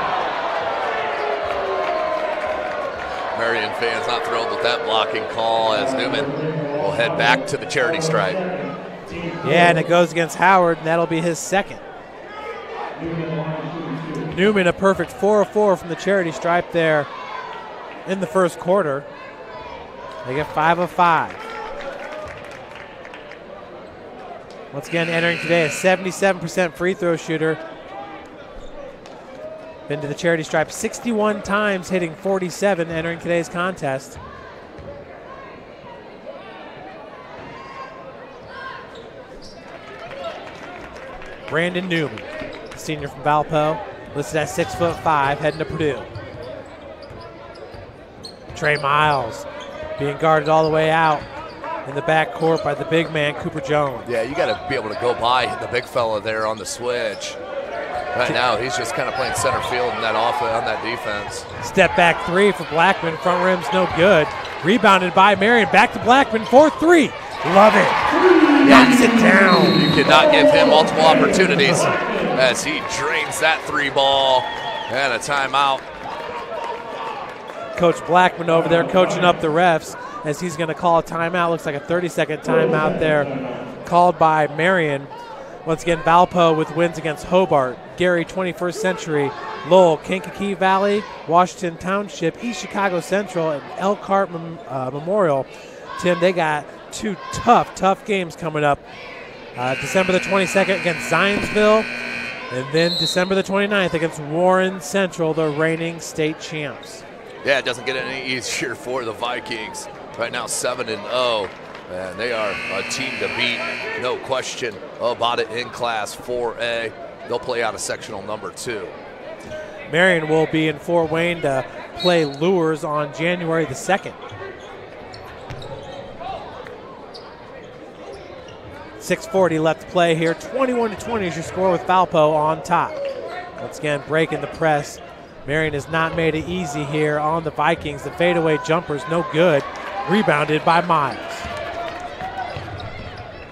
Marion fans not thrilled with that blocking call as Newman will head back to the charity stripe. Yeah, and it goes against Howard, and that'll be his second. Newman a perfect 4 of 4 from the charity stripe there in the first quarter. They get 5 of 5. Once again, entering today a 77% free throw shooter. Been to the charity stripe 61 times, hitting 47 entering today's contest. Brandon Newman, senior from Valpo. Listed at 6'5", heading to Purdue. Trey Miles being guarded all the way out in the backcourt by the big man, Cooper Jones. Yeah, you got to be able to go by the big fella there on the switch. Right now, he's just kind of playing center field in that on that defense. Step back three for Blackman. Front rim's no good. Rebounded by Marion. Back to Blackman for 3. Love it. Knocks it down. You cannot give him multiple opportunities as he drains that 3 ball. And a timeout. Coach Blackman over there coaching up the refs as he's going to call a timeout. Looks like a 30-second timeout there called by Marion. Once again, Valpo with wins against Hobart, Gary 21st Century, Lowell, Kankakee Valley, Washington Township, East Chicago Central, and Elkhart Memorial. Tim, they got 2 tough games coming up. December the 22nd against Zionsville, and then December the 29th against Warren Central, the reigning state champs. Yeah, it doesn't get any easier for the Vikings. Right now 7-0, and they are a team to beat, no question about it, in Class 4A. They'll play out of sectional number 2. Marion will be in Fort Wayne to play Lures on January the 2nd. 6:40 left to play here. 21-20 is your score with Valpo on top. Once again, breaking the press. Marion has not made it easy here on the Vikings. The fadeaway jumper's no good. Rebounded by Miles.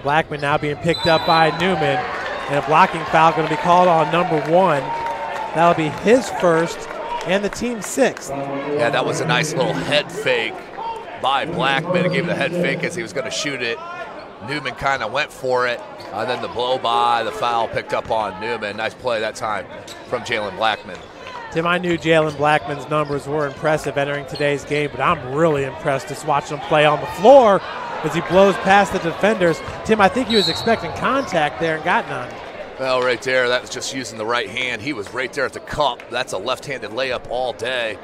Blackman now being picked up by Newman. And a blocking foul going to be called on number 1. That'll be his first and the team's 6th. Yeah, that was a nice little head fake by Blackman. He gave the head fake as he was going to shoot it. Newman kind of went for it. And then the blow by, the foul picked up on Newman. Nice play that time from Jalen Blackman. Tim, I knew Jalen Blackman's numbers were impressive entering today's game, but I'm really impressed just watching him play on the floor as he blows past the defenders. Tim, I think he was expecting contact there and got none. Well, right there, that was just using the right hand. He was right there at the cup. That's a left-handed layup all day.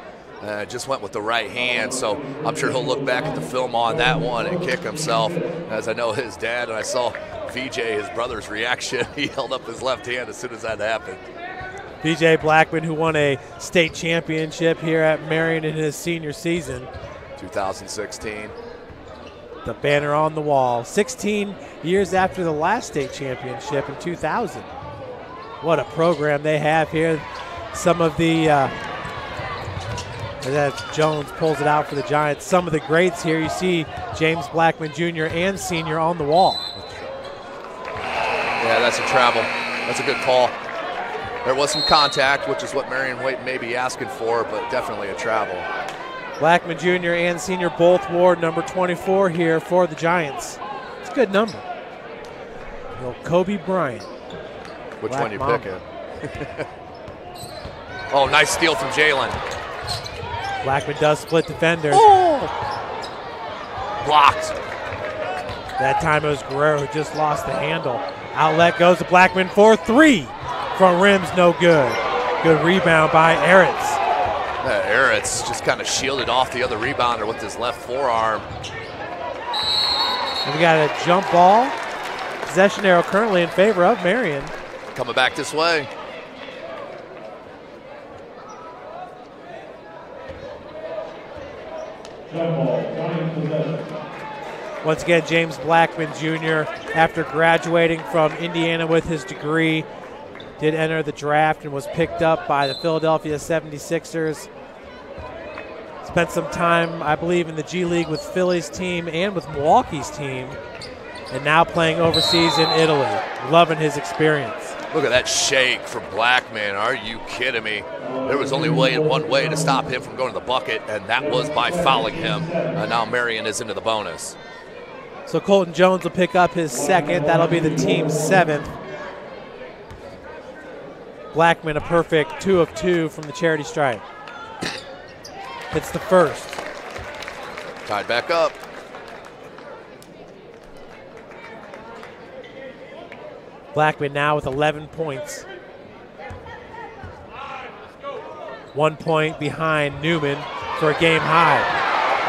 Just went with the right hand, so I'm sure he'll look back at the film on that one and kick himself, as I know his dad, and I saw VJ, his brother's reaction. He held up his left hand as soon as that happened. VJ Blackman, who won a state championship here at Marion in his senior season. 2016. The banner on the wall. 16 years after the last state championship in 2000. What a program they have here. Some of the, as Jones pulls it out for the Giants, some of the greats here. You see James Blackman Jr. and Sr. on the wall. Yeah, that's a travel. That's a good call. There was some contact, which is what Marion Waite may be asking for, but definitely a travel. Blackman Jr. and Sr. both wore number 24 here for the Giants. It's a good number. Little Kobe Bryant. Which Black one you Mamba. picking? Oh, nice steal from Jalen. Blackman does split defenders. Oh! Blocked. That time it was Guerrero who just lost the handle. Outlet goes to Blackman for 3. Front rim's no good. Good rebound by Eretz. Eretz just kind of shielded off the other rebounder with his left forearm. And we got a jump ball. Possession arrow currently in favor of Marion. Coming back this way. Once again, James Blackman Jr. after graduating from Indiana with his degree. Did enter the draft and was picked up by the Philadelphia 76ers. Spent some time, I believe, in the G League with Philly's team and with Milwaukee's team, and now playing overseas in Italy. Loving his experience. Look at that shake from Blackman. Are you kidding me? There was only one way to stop him from going to the bucket, and that was by fouling him. Now Marion is into the bonus. So Colton Jones will pick up his second. That'll be the team's 7th. Blackman a perfect 2 of 2 from the charity stripe. Hits the first. Tied back up. Blackman now with 11 points. 1 point behind Newman for a game high.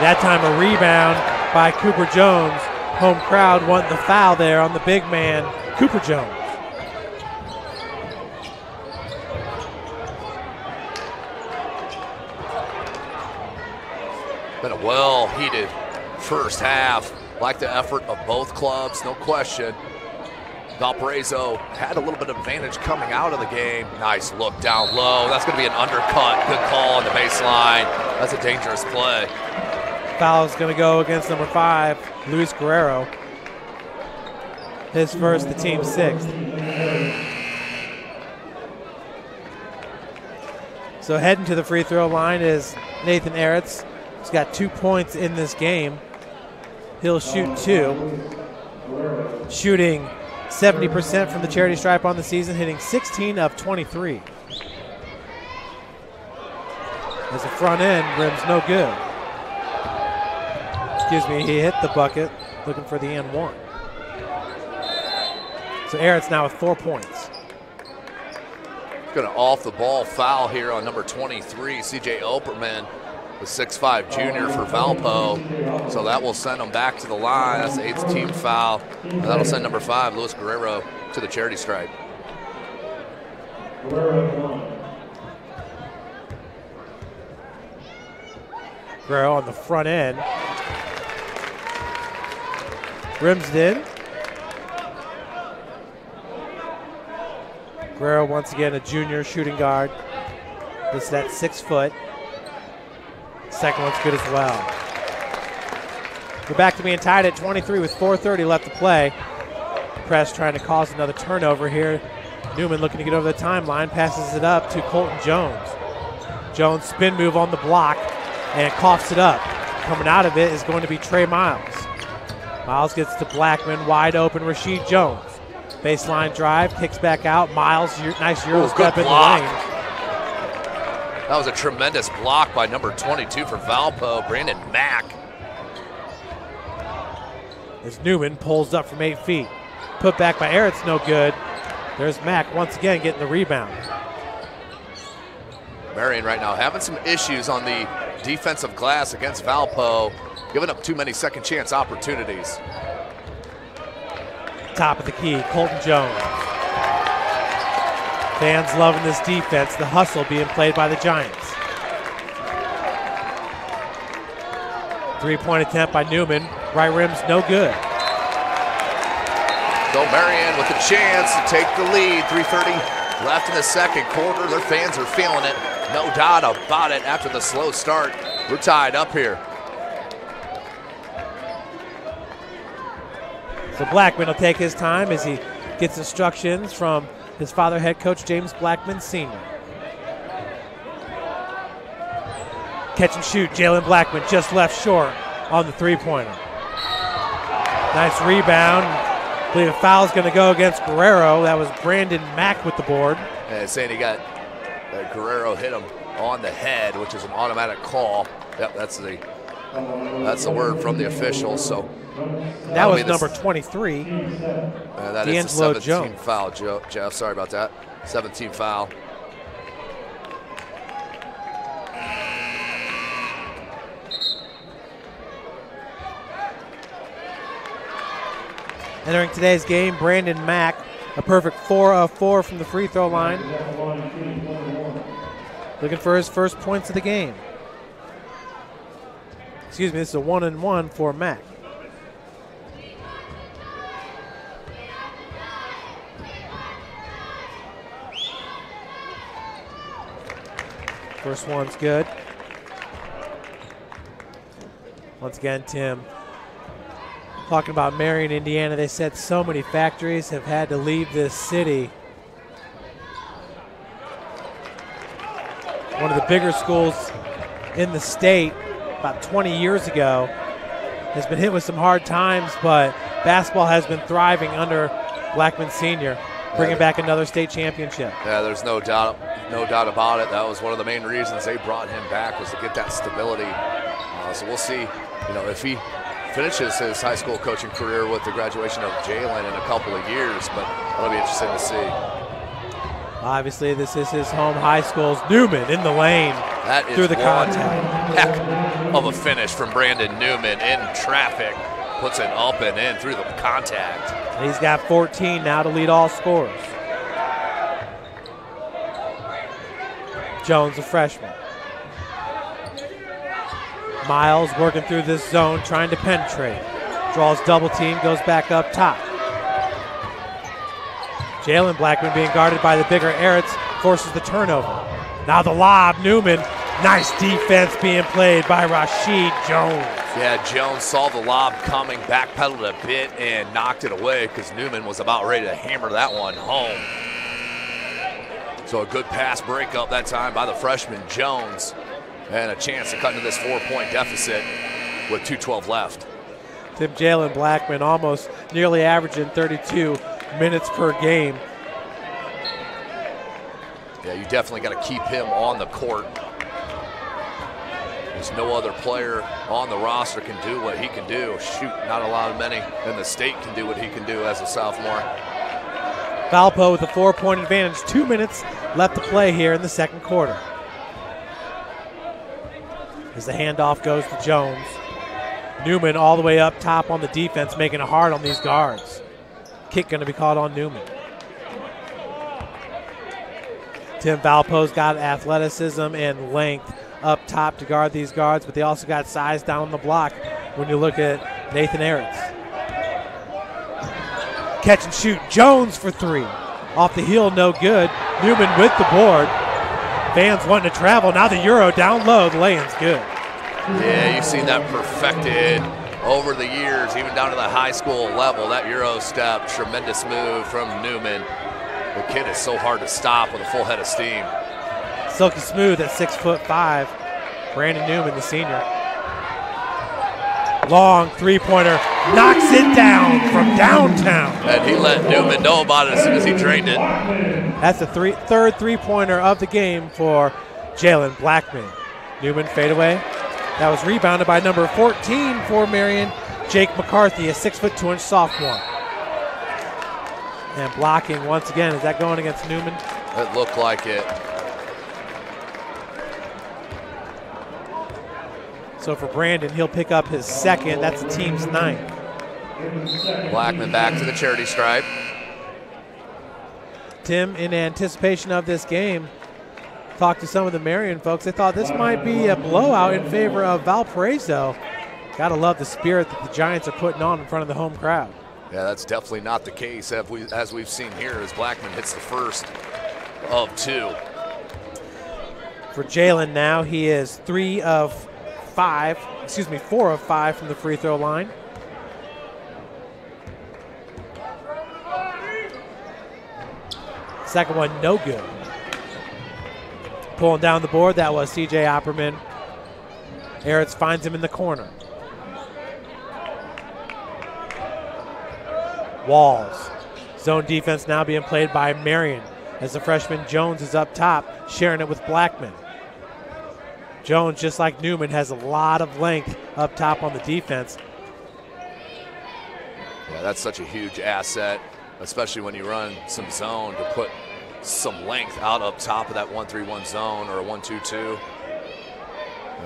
That time a rebound by Cooper Jones. Home crowd wanting the foul there on the big man, Cooper Jones. Been a well-heated first half. Like the effort of both clubs, no question. Valparaiso had a little bit of advantage coming out of the game. Nice look down low. That's going to be an undercut. Good call on the baseline. That's a dangerous play. Foul's going to go against number 5, Luis Guerrero. His first, the team's 6th. So heading to the free throw line is Nathan Eretz. He's got 2 points in this game. He'll shoot 2. Shooting 70% from the charity stripe on the season, hitting 16 of 23. As the front end rim's no good. Excuse me, he hit the bucket, looking for the and one. So Eretz now with 4 points. Going to off the ball foul here on number 23, CJ Operman, the 6'5 junior for Valpo. So that will send him back to the line. That's the 8th team foul. And that'll send number 5, Luis Guerrero, to the charity stripe. Guerrero on the front end. Rims it in. Guerrero once again a junior shooting guard. This is at 6 foot. Second one's good as well. We're back to being tied at 23 with 4:30 left to play. Press trying to cause another turnover here. Newman looking to get over the timeline, passes it up to Colton Jones. Jones spin move on the block and coughs it up. Coming out of it is going to be Trey Miles. Miles gets to Blackman, wide open Rashid Jones. Baseline drive, kicks back out. Miles, nice Euro step in the lane. That was a tremendous block by number 22 for Valpo, Brandon Mack. As Newman pulls up from 8 feet. Put back by Eretz, no good. There's Mack once again getting the rebound. Marion right now having some issues on the defensive glass against Valpo, giving up too many second chance opportunities. Top of the key, Colton Jones. Fans loving this defense, the hustle being played by the Giants. 3-point attempt by Newman. Right rim's no good. So Marion with a chance to take the lead. 3:30 left in the second quarter. Their fans are feeling it. No doubt about it after the slow start. We're tied up here. So Blackman will take his time as he gets instructions from his father, head coach James Blackman Sr. Catch and shoot, Jalen Blackman just left short on the three-pointer. Nice rebound. I believe a foul's going to go against Guerrero. That was Brandon Mack with the board. And saying he got Guerrero hit him on the head, which is an automatic call. Yep, that's the word from the officials. So that was number 23. That is the 17th foul, Jeff. Sorry about that. 17th foul. Entering today's game, Brandon Mack, a perfect 4 of 4 from the free throw line. Looking for his first points of the game. Excuse me, this is a 1-and-1 for Mack. First one's good. Once again, Tim, talking about Marion, Indiana, they said so many factories have had to leave this city. One of the bigger schools in the state about 20 years ago has been hit with some hard times, but basketball has been thriving under Blackman Sr., bringing back another state championship. Yeah, there's no doubt about it. That was one of the main reasons they brought him back, was to get that stability. So we'll see, if he finishes his high school coaching career with the graduation of Jalen in a couple of years, but that'll be interesting to see. Obviously, this is his home high school's Newman in the lane. That is through the contact. Heck of a finish from Brandon Newman in traffic. Puts it up and in through the contact. And he's got 14 now to lead all scorers. Jones, a freshman. Miles working through this zone, trying to penetrate. Draws double team, goes back up top. Jalen Blackman being guarded by the bigger Eretz, forces the turnover. Now the lob, Newman. Nice defense being played by Rashid Jones. Yeah, Jones saw the lob coming, backpedaled a bit, and knocked it away because Newman was about ready to hammer that one home. So a good pass breakup that time by the freshman Jones, and a chance to cut into this 4-point deficit with 2:12 left. Tim Jalen Blackman almost nearly averaging 32 minutes per game. Yeah, you definitely got to keep him on the court. There's no other player on the roster can do what he can do. Shoot, not a lot of many in the state can do what he can do as a sophomore. Valpo with a 4-point advantage. 2 minutes left to play here in the second quarter. As the handoff goes to Jones. Newman all the way up top on the defense, making it hard on these guards. Kick going to be called on Newman. Tim Valpo's got athleticism and length up top to guard these guards, but they also got size down on the block when you look at Nathan Eretz. Catch and shoot, Jones for three. Off the heel, no good. Newman with the board. Fans wanting to travel. Now the Euro down low, the lay-in's good. Yeah, you've seen that perfected over the years, even down to the high school level. That Euro step, tremendous move from Newman. The kid is so hard to stop with a full head of steam. Silky smooth at 6'5". Brandon Newman, the senior. Long three-pointer, knocks it down from downtown. And he let Newman know about it as soon as he drained it. That's the third three-pointer of the game for Jalen Blackman. Newman fadeaway. That was rebounded by number 14 for Marion, Jake McCarthy, a 6'2" sophomore. And blocking once again. Is that going against Newman? It looked like it. So for Brandon, he'll pick up his second. That's the team's 9th. Blackman back to the charity stripe. Tim, in anticipation of this game, talked to some of the Marion folks. They thought this might be a blowout in favor of Valparaiso. Gotta love the spirit that the Giants are putting on in front of the home crowd. Yeah, that's definitely not the case as we've seen here as Blackman hits the first of 2. For Jalen now, he is 4 of 5 from the free throw line. Second one, no good. Pulling down the board, that was CJ Opperman. Eretz finds him in the corner. Walls. Zone defense now being played by Marion as the freshman Jones is up top, sharing it with Blackman. Jones, just like Newman, has a lot of length up top on the defense. Yeah, that's such a huge asset, especially when you run some zone, to put some length out up top of that 1-3-1 zone or a 1-2-2.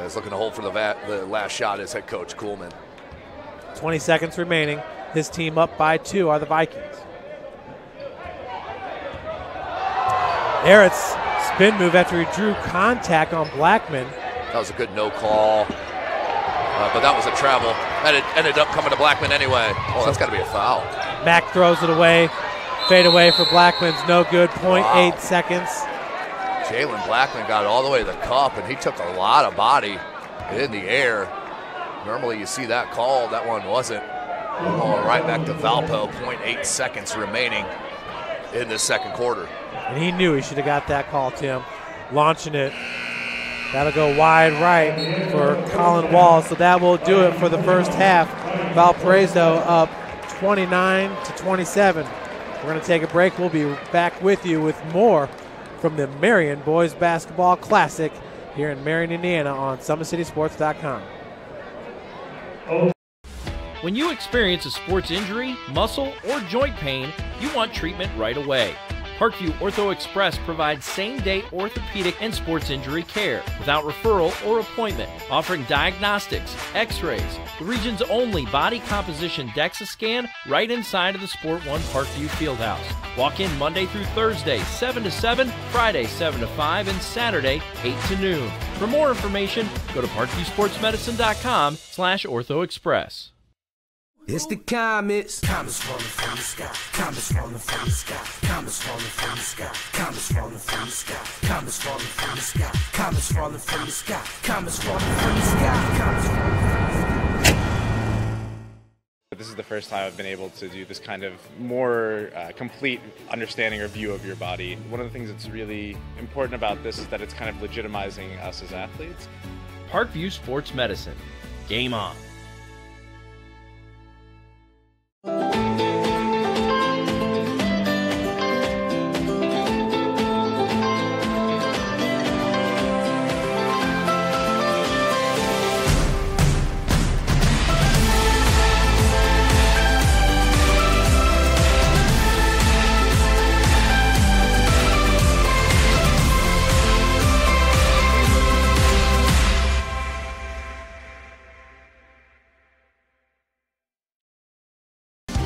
He's looking to hold for the last shot is head coach Kuhlman. 20 seconds remaining. His team up by 2 are the Vikings. Eretz spin move after he drew contact on Blackman. That was a good no call, but that was a travel. That ended up coming to Blackman anyway. Oh, that's got to be a foul. Mack throws it away. Fade away for Blackman's no good. 0.8 seconds. Jalen Blackman got all the way to the cup, and he took a lot of body in the air. Normally you see that call. That one wasn't. Going right back to Valpo, 0.8 seconds remaining in the second quarter. And he knew he should have got that call, Tim. Launching it. That'll go wide right for Colin Wall. So that will do it for the first half. Valparaiso up 29-27. We're going to take a break. We'll be back with you with more from the Marion Boys Basketball Classic here in Marion, Indiana on SummitCitySports.com. When you experience a sports injury, muscle, or joint pain, you want treatment right away. Parkview Ortho Express provides same-day orthopedic and sports injury care without referral or appointment, offering diagnostics, x-rays, the region's only body composition DEXA scan right inside of the Sport One Parkview Fieldhouse. Walk in Monday through Thursday, 7 to 7, Friday, 7 to 5, and Saturday, 8 to noon. For more information, go to parkviewsportsmedicine.com/orthoexpress. It's the comets. Comets falling from the sky. Comets falling from the sky. Comets falling from the sky. Comets falling from the sky. Comets falling from the sky. Comets falling from the sky. Comets falling from the sky. Comets falling from the sky. This is the first time I've been able to do this kind of more complete understanding or view of your body. One of the things that's really important about this is that it's kind of legitimizing us as athletes. Parkview Sports Medicine. Game on.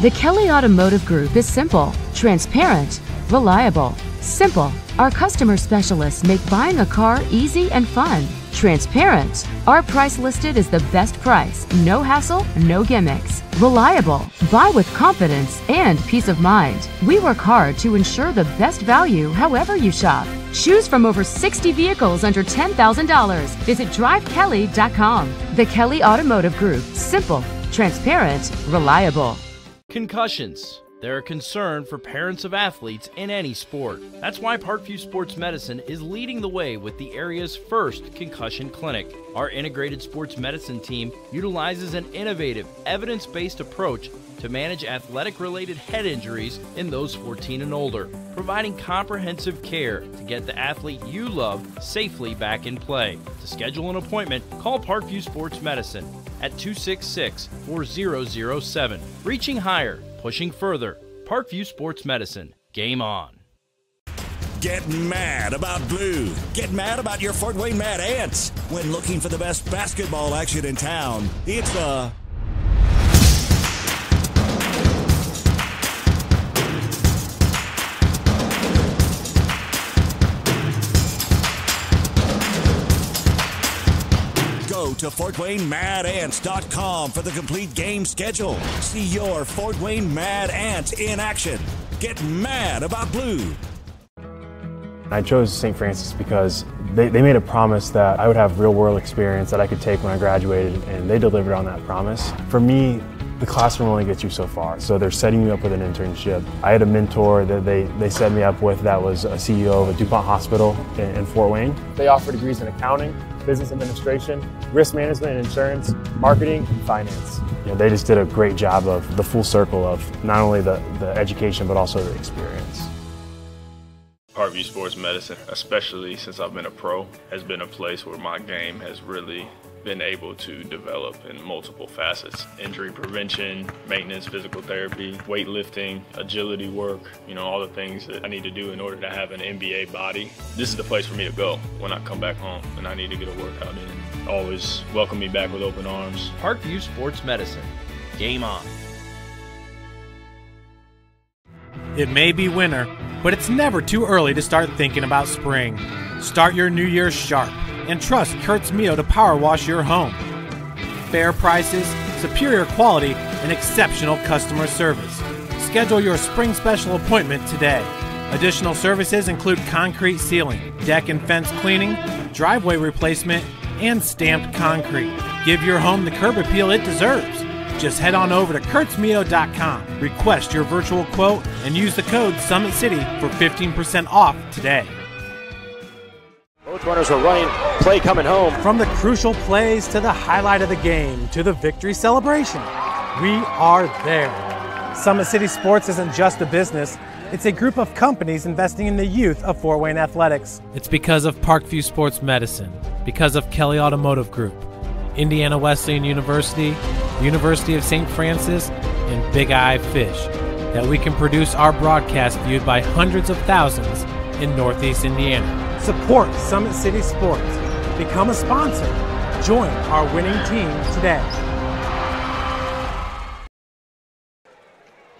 The Kelly Automotive Group is simple, transparent, reliable. Simple. Our customer specialists make buying a car easy and fun. Transparent. Our price listed is the best price. No hassle, no gimmicks. Reliable. Buy with confidence and peace of mind. We work hard to ensure the best value however you shop. Choose from over 60 vehicles under $10,000. Visit drivekelly.com. The Kelly Automotive Group. Simple, transparent, reliable. Concussions. They're a concern for parents of athletes in any sport. That's why Parkview Sports Medicine is leading the way with the area's first concussion clinic. Our integrated sports medicine team utilizes an innovative, evidence-based approach to manage athletic-related head injuries in those 14 and older, providing comprehensive care to get the athlete you love safely back in play. To schedule an appointment, call Parkview Sports Medicine at 266-4007. Reaching higher, pushing further. Parkview Sports Medicine. Game on. Get mad about blue. Get mad about your Fort Wayne Mad Ants. When looking for the best basketball action in town, it's the Go to FortWayneMadAnts.com for the complete game schedule. See your Fort Wayne Mad Ants in action. Get mad about blue. I chose St. Francis because they made a promise that I would have real-world experience that I could take when I graduated, and they delivered on that promise. For me, the classroom only gets you so far, so they're setting you up with an internship. I had a mentor that they set me up with that was a CEO of a DuPont hospital in Fort Wayne. They offer degrees in accounting, business administration, risk management and insurance, marketing, and finance. They just did a great job of the full circle of not only the education but also the experience. Parkview Sports Medicine, especially since I've been a pro, has been a place where my game has really been able to develop in multiple facets. Injury prevention, maintenance, physical therapy, weightlifting, agility work, all the things that I need to do in order to have an NBA body. This is the place for me to go when I come back home and I need to get a workout in. Always welcome me back with open arms. Parkview Sports Medicine. Game on. It may be winter, but it's never too early to start thinking about spring. Start your new year sharp and trust Kurt's Mio to power wash your home. Fair prices, superior quality, and exceptional customer service. Schedule your spring special appointment today. Additional services include concrete sealing, deck and fence cleaning, driveway replacement, and stamped concrete. Give your home the curb appeal it deserves. Just head on over to kurtzmio.com, request your virtual quote, and use the code SummitCity for 15% off today. Both runners are running, play coming home. From the crucial plays to the highlight of the game to the victory celebration, we are there. Summit City Sports isn't just a business. It's a group of companies investing in the youth of Fort Wayne athletics. It's because of Parkview Sports Medicine, because of Kelly Automotive Group, Indiana Wesleyan University, University of St. Francis, and Big Eye Fish, that we can produce our broadcast viewed by hundreds of thousands in Northeast Indiana. Support Summit City Sports. Become a sponsor. Join our winning team today.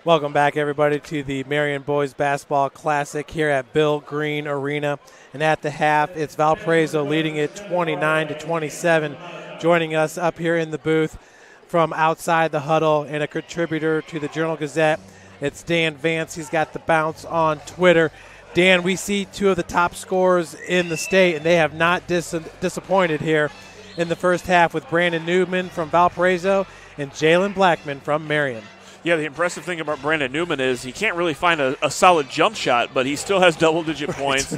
Welcome back, everybody, to the Marion Boys Basketball Classic here at Bill Green Arena. And at the half, it's Valparaiso leading it 29-27. Joining us up here in the booth from outside the huddle and a contributor to the Journal-Gazette, it's Dan Vance. He's got the bounce on Twitter. Dan, we see two of the top scorers in the state, and they have not disappointed here in the first half with Brandon Newman from Valparaiso and Jalen Blackman from Marion. Yeah, the impressive thing about Brandon Newman is he can't really find a solid jump shot, but he still has double-digit points.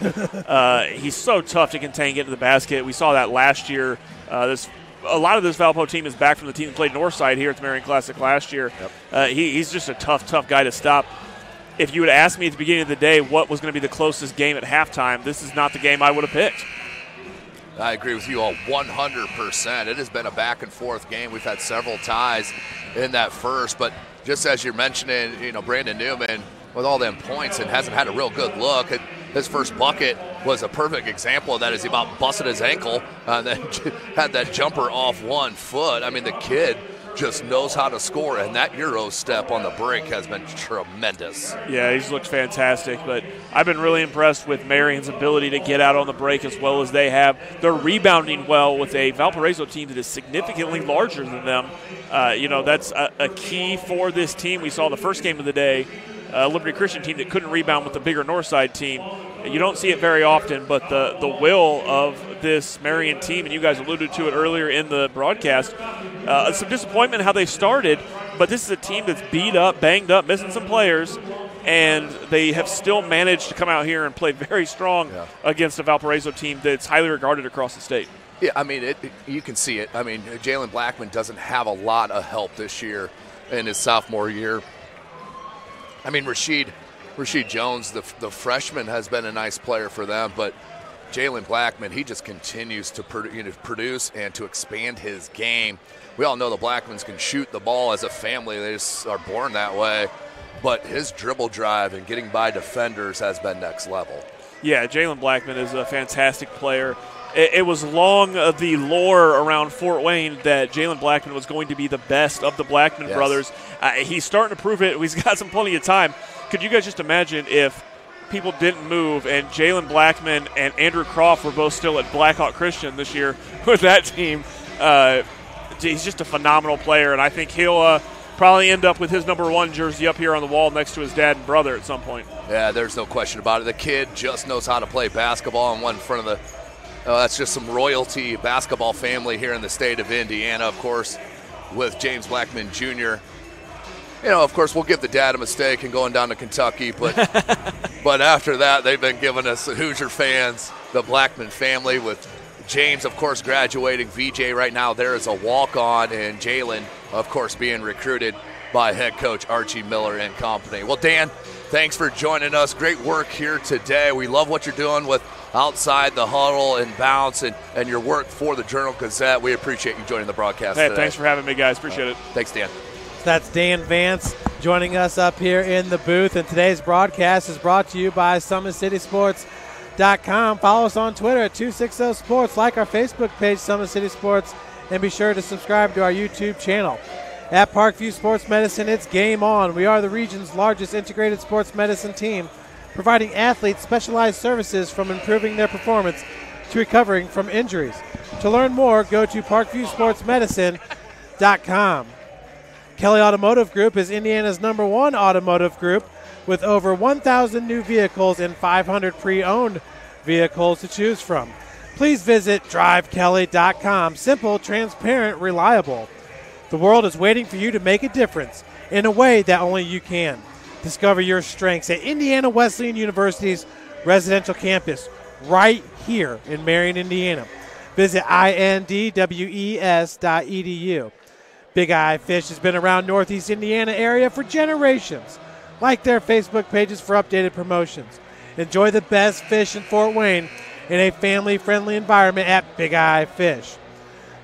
He's so tough to contain, get to the basket. We saw that last year. A lot of this Valpo team is back from the team that played Northside here at the Marion Classic last year. Yep. He's just a tough guy to stop. If you would ask me at the beginning of the day what was going to be the closest game at halftime, this is not the game I would have picked. I agree with you all 100%. It has been a back-and-forth game. We've had several ties in that first, but just as you're mentioning, Brandon Newman with all them points and hasn't had a real good look. His first bucket was a perfect example of that as he about busted his ankle and then had that jumper off 1 foot. I mean, the kid just knows how to score, and that Euro step on the break has been tremendous. Yeah, he's looked fantastic, but I've been really impressed with Marion's ability to get out on the break as well as they have. They're rebounding well with a Valparaiso team that is significantly larger than them. That's a key for this team. We saw the first game of the day, Liberty Christian team that couldn't rebound with the bigger Northside team. You don't see it very often, but the will of this Marion team, and you guys alluded to it earlier in the broadcast, some disappointment how they started, but this is a team that's beat up, banged up, missing some players, and they have still managed to come out here and play very strong against a Valparaiso team that's highly regarded across the state. Yeah, I mean, you can see it. I mean, Jalen Blackman doesn't have a lot of help this year in his sophomore year. I mean, Rasheed Jones, the freshman, has been a nice player for them, but Jalen Blackman, he just continues to produce and to expand his game. We all know the Blackmans can shoot the ball as a family. They just are born that way. But his dribble drive and getting by defenders has been next level. Yeah, Jalen Blackman is a fantastic player. It was long the lore around Fort Wayne that Jalen Blackman was going to be the best of the Blackman brothers. He's starting to prove it. He's got plenty of time. Could you guys just imagine if people didn't move and Jalen Blackman and Andrew Croft were both still at Blackhawk Christian this year with that team? He's just a phenomenal player, and I think he'll probably end up with his number 1 jersey up here on the wall next to his dad and brother at some point. Yeah, there's no question about it. The kid just knows how to play basketball, and one in front of the that's just some royalty basketball family here in the state of Indiana, of course, with James Blackman Jr. Of course, we'll give the dad a mistake and going down to Kentucky, but but after that, they've been giving us Hoosier fans, the Blackman family, with James, of course, graduating. VJ right now there is a walk-on, and Jalen, of course, being recruited by head coach Archie Miller and company. Well, Dan, thanks for joining us. Great work here today. We love what you're doing with Outside the Huddle and Bounce and your work for the Journal-Gazette. We appreciate you joining the broadcast today. Thanks for having me, guys. Appreciate it. Thanks, Dan. That's Dan Vance joining us up here in the booth, and today's broadcast is brought to you by SummitCitySports.com. Follow us on Twitter at 260sports. Like our Facebook page, Summit City Sports, and be sure to subscribe to our YouTube channel. At Parkview Sports Medicine, it's game on. We are the region's largest integrated sports medicine team, providing athletes specialized services from improving their performance to recovering from injuries. To learn more, go to parkviewsportsmedicine.com. Kelly Automotive Group is Indiana's #1 automotive group, with over 1,000 new vehicles and 500 pre-owned vehicles to choose from. Please visit drivekelly.com. Simple, transparent, reliable. The world is waiting for you to make a difference in a way that only you can. Discover your strengths at Indiana Wesleyan University's residential campus right here in Marion, Indiana. Visit indwes.edu. Big Eye Fish has been around Northeast Indiana area for generations. Like their Facebook pages for updated promotions. Enjoy the best fish in Fort Wayne in a family-friendly environment at Big Eye Fish.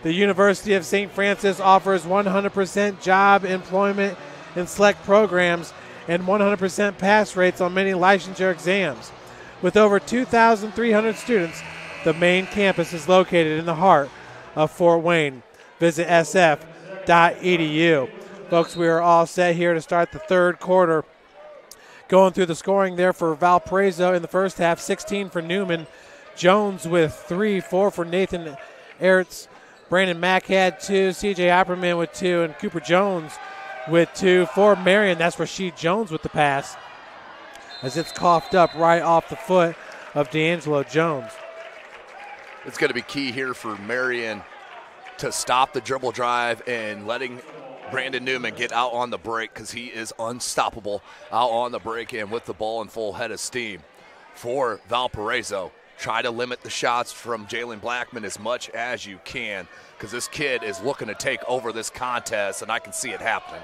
The University of St. Francis offers 100% job employment in select programs and 100% pass rates on many licensure exams. With over 2,300 students, the main campus is located in the heart of Fort Wayne. Visit sf.edu. Folks, we are all set here to start the third quarter. Going through the scoring there for Valparaiso in the first half, 16 for Newman. Jones with 3, 4 for Nathan Eretz. Brandon Mack had 2, C.J. Opperman with 2, and Cooper Jones with 2 for Marion. That's Rasheed Jones with the pass as it's coughed up right off the foot of D'Angelo Jones. It's going to be key here for Marion to stop the dribble drive and letting Brandon Newman get out on the break because he is unstoppable out on the break and with the ball in full head of steam. For Valparaiso, try to limit the shots from Jalen Blackman as much as you can because this kid is looking to take over this contest, and I can see it happening.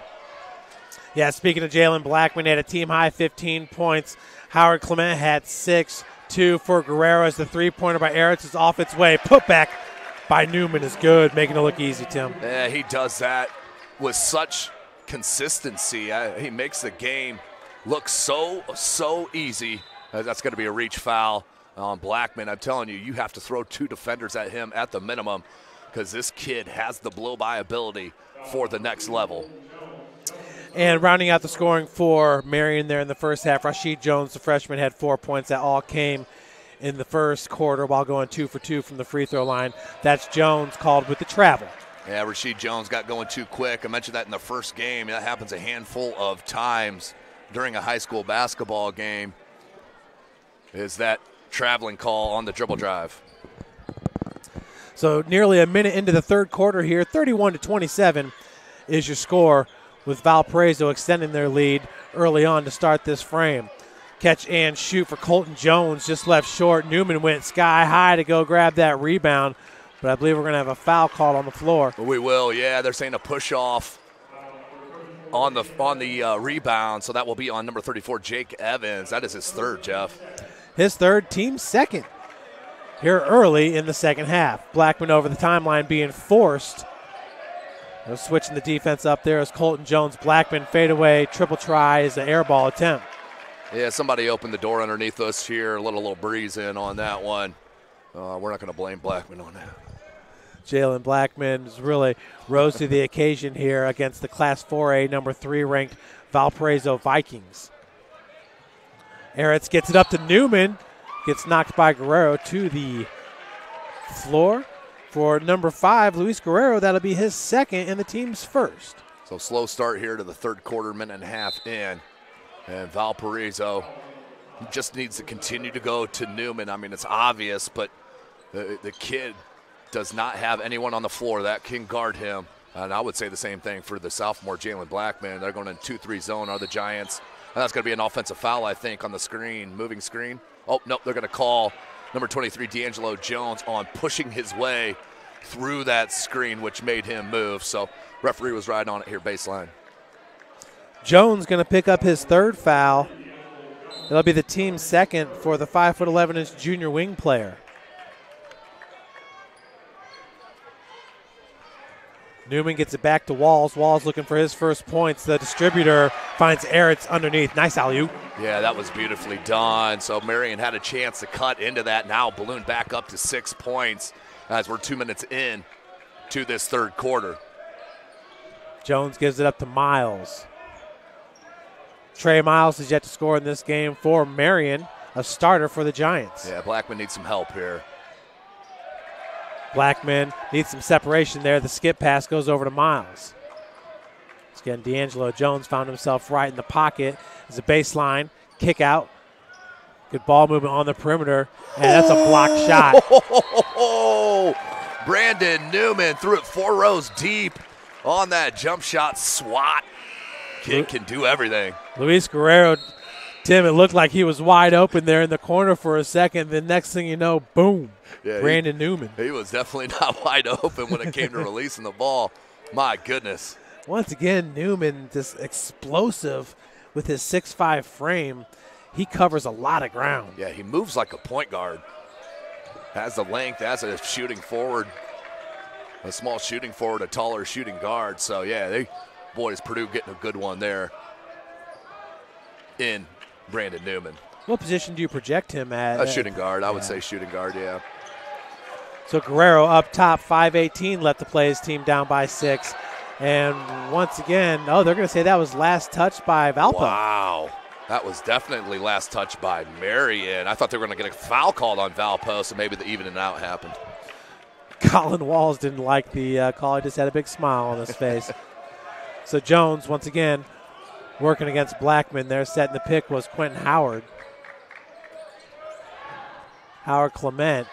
Yeah, speaking of Jalen Blackman, he had a team-high 15 points. Howard Clement had 6, 2 for Guerrero as the three-pointer by Eretz is off its way. Putback by Newman is good, making it look easy, Tim. Yeah, he does that with such consistency. He makes the game look so easy. That's going to be a reach foul on Blackman. I'm telling you, you have to throw 2 defenders at him at the minimum because this kid has the blow-by ability for the next level. And rounding out the scoring for Marion there in the first half, Rasheed Jones, the freshman, had 4 points. That all came in the first quarter while going 2 for 2 from the free throw line. That's Jones called with the travel. Yeah, Rasheed Jones got going too quick. I mentioned that in the first game. That happens a handful of times during a high school basketball game, is that traveling call on the dribble drive. So nearly a minute into the third quarter here, 31-27 is your score, with Valparaiso extending their lead early on to start this frame. Catch and shoot for Colton Jones, just left short. Newman went sky high to go grab that rebound, but I believe we're going to have a foul called on the floor. We will, yeah. They're saying a push-off on the rebound, so that will be on number 34, Jake Evans. That is his third, Jeff. His third, team second here early in the second half. Blackman over the timeline being forced. They're switching the defense up there as Colton Jones. Blackman fadeaway, triple try is the air ball attempt. Yeah, somebody opened the door underneath us here, let a little breeze in on that one. We're not going to blame Blackman on that. Jalen Blackman has really rose to the occasion here against the Class 4A number 3 ranked Valparaiso Vikings. Eretz gets it up to Newman, gets knocked by Guerrero to the floor. For number 5, Luis Guerrero, that'll be his second and the team's first. So slow start here to the third quarter, minute and a half in. And Valparaiso just needs to continue to go to Newman. I mean, it's obvious, but the kid does not have anyone on the floor that can guard him. And I would say the same thing for the sophomore, Jalen Blackman. They're going in 2-3 zone, are the Giants. And that's going to be an offensive foul, I think, on the screen, moving screen. Oh, nope, they're going to call number 23, D'Angelo Jones, on pushing his way through that screen, which made him move. So referee was right on it here, baseline. Jones going to pick up his third foul. It'll be the team's second for the 5'11" junior wing player. Newman gets it back to Walls. Walls looking for his first points. The distributor finds Eretz underneath. Nice alley-oop. Yeah, that was beautifully done. So Marion had a chance to cut into that. Now balloon back up to 6 points as we're 2 minutes in to this third quarter. Jones gives it up to Miles. Trey Miles is yet to score in this game for Marion, a starter for the Giants. Yeah, Blackman needs some help here. Blackman needs some separation there. The skip pass goes over to Miles. Again, D'Angelo Jones found himself right in the pocket. It's a baseline, kick out. Good ball movement on the perimeter, and that's a blocked shot. Brandon Newman threw it 4 rows deep on that jump shot swat. Kid can do everything. Luis Guerrero, Tim, it looked like he was wide open there in the corner for a second. The next thing you know, boom, Brandon Newman. He was definitely not wide open when it came to releasing the ball. My goodness. Once again, Newman, just explosive with his 6'5" frame. He covers a lot of ground. Yeah, he moves like a point guard. Has the length, has a shooting forward, a small shooting forward, a taller shooting guard. So, yeah, boys, Purdue getting a good one there in Brandon Newman. What position do you project him at? A shooting guard. I would say shooting guard, yeah. So Guerrero up top, 5:18 left to play, his team down by 6. And once again, they're going to say that was last touch by Valpo. Wow. That was definitely last touch by Marion. I thought they were going to get a foul called on Valpo, so maybe the even and out happened. Colin Walls didn't like the call. He just had a big smile on his face. So Jones, once again, working against Blackman there. Setting the pick was Quentin Howard. Howard Clement.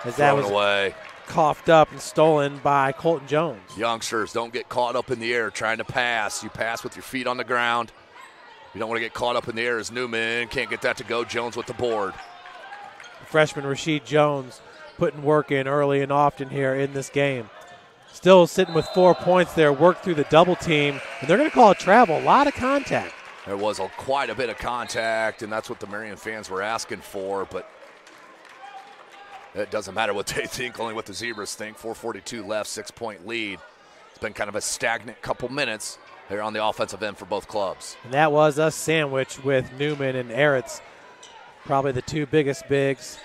As that was away. Coughed up and stolen by Colton Jones. Youngsters, don't get caught up in the air trying to pass. You pass with your feet on the ground. You don't want to get caught up in the air as Newman can't get that to go. Jones with the board. Freshman Rasheed Jones putting work in early and often here in this game. Still sitting with 4 points there, worked through the double team, and they're going to call it travel. A lot of contact. There was quite a bit of contact, and that's what the Marion fans were asking for, but it doesn't matter what they think, only what the Zebras think. 4:42 left, 6-point lead. It's been kind of a stagnant couple minutes there on the offensive end for both clubs. And that was a sandwich with Newman and Eretz, probably the two biggest bigs.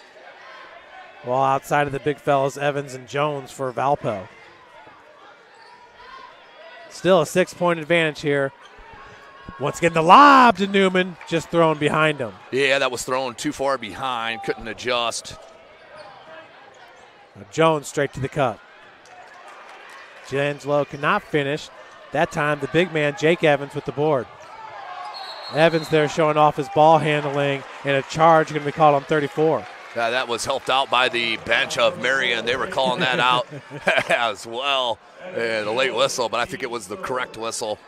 Well, outside of the big fellas, Evans and Jones for Valpo. Still a 6-point advantage here. Once again, the lob to Newman, just thrown behind him. Yeah, that was thrown too far behind, couldn't adjust. Now Jones straight to the cup. D'Angelo cannot finish. That time, the big man, Jake Evans, with the board. Evans there showing off his ball handling, and a charge going to be called on 34. Yeah, that was helped out by the bench of Marion. They were calling that out as well. And a late whistle, but I think it was the correct whistle.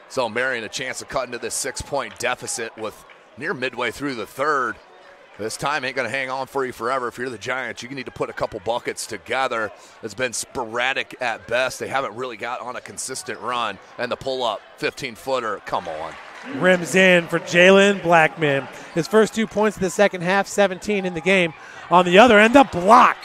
So Marion a chance to cut into this 6-point deficit with near midway through the third. This time ain't going to hang on for you forever. If you're the Giants, you need to put a couple buckets together. It's been sporadic at best. They haven't really got on a consistent run. And the pull-up, 15-footer, come on. Rims in for Jalen Blackman. His first 2 points of the second half, 17 in the game. On the other end, the block.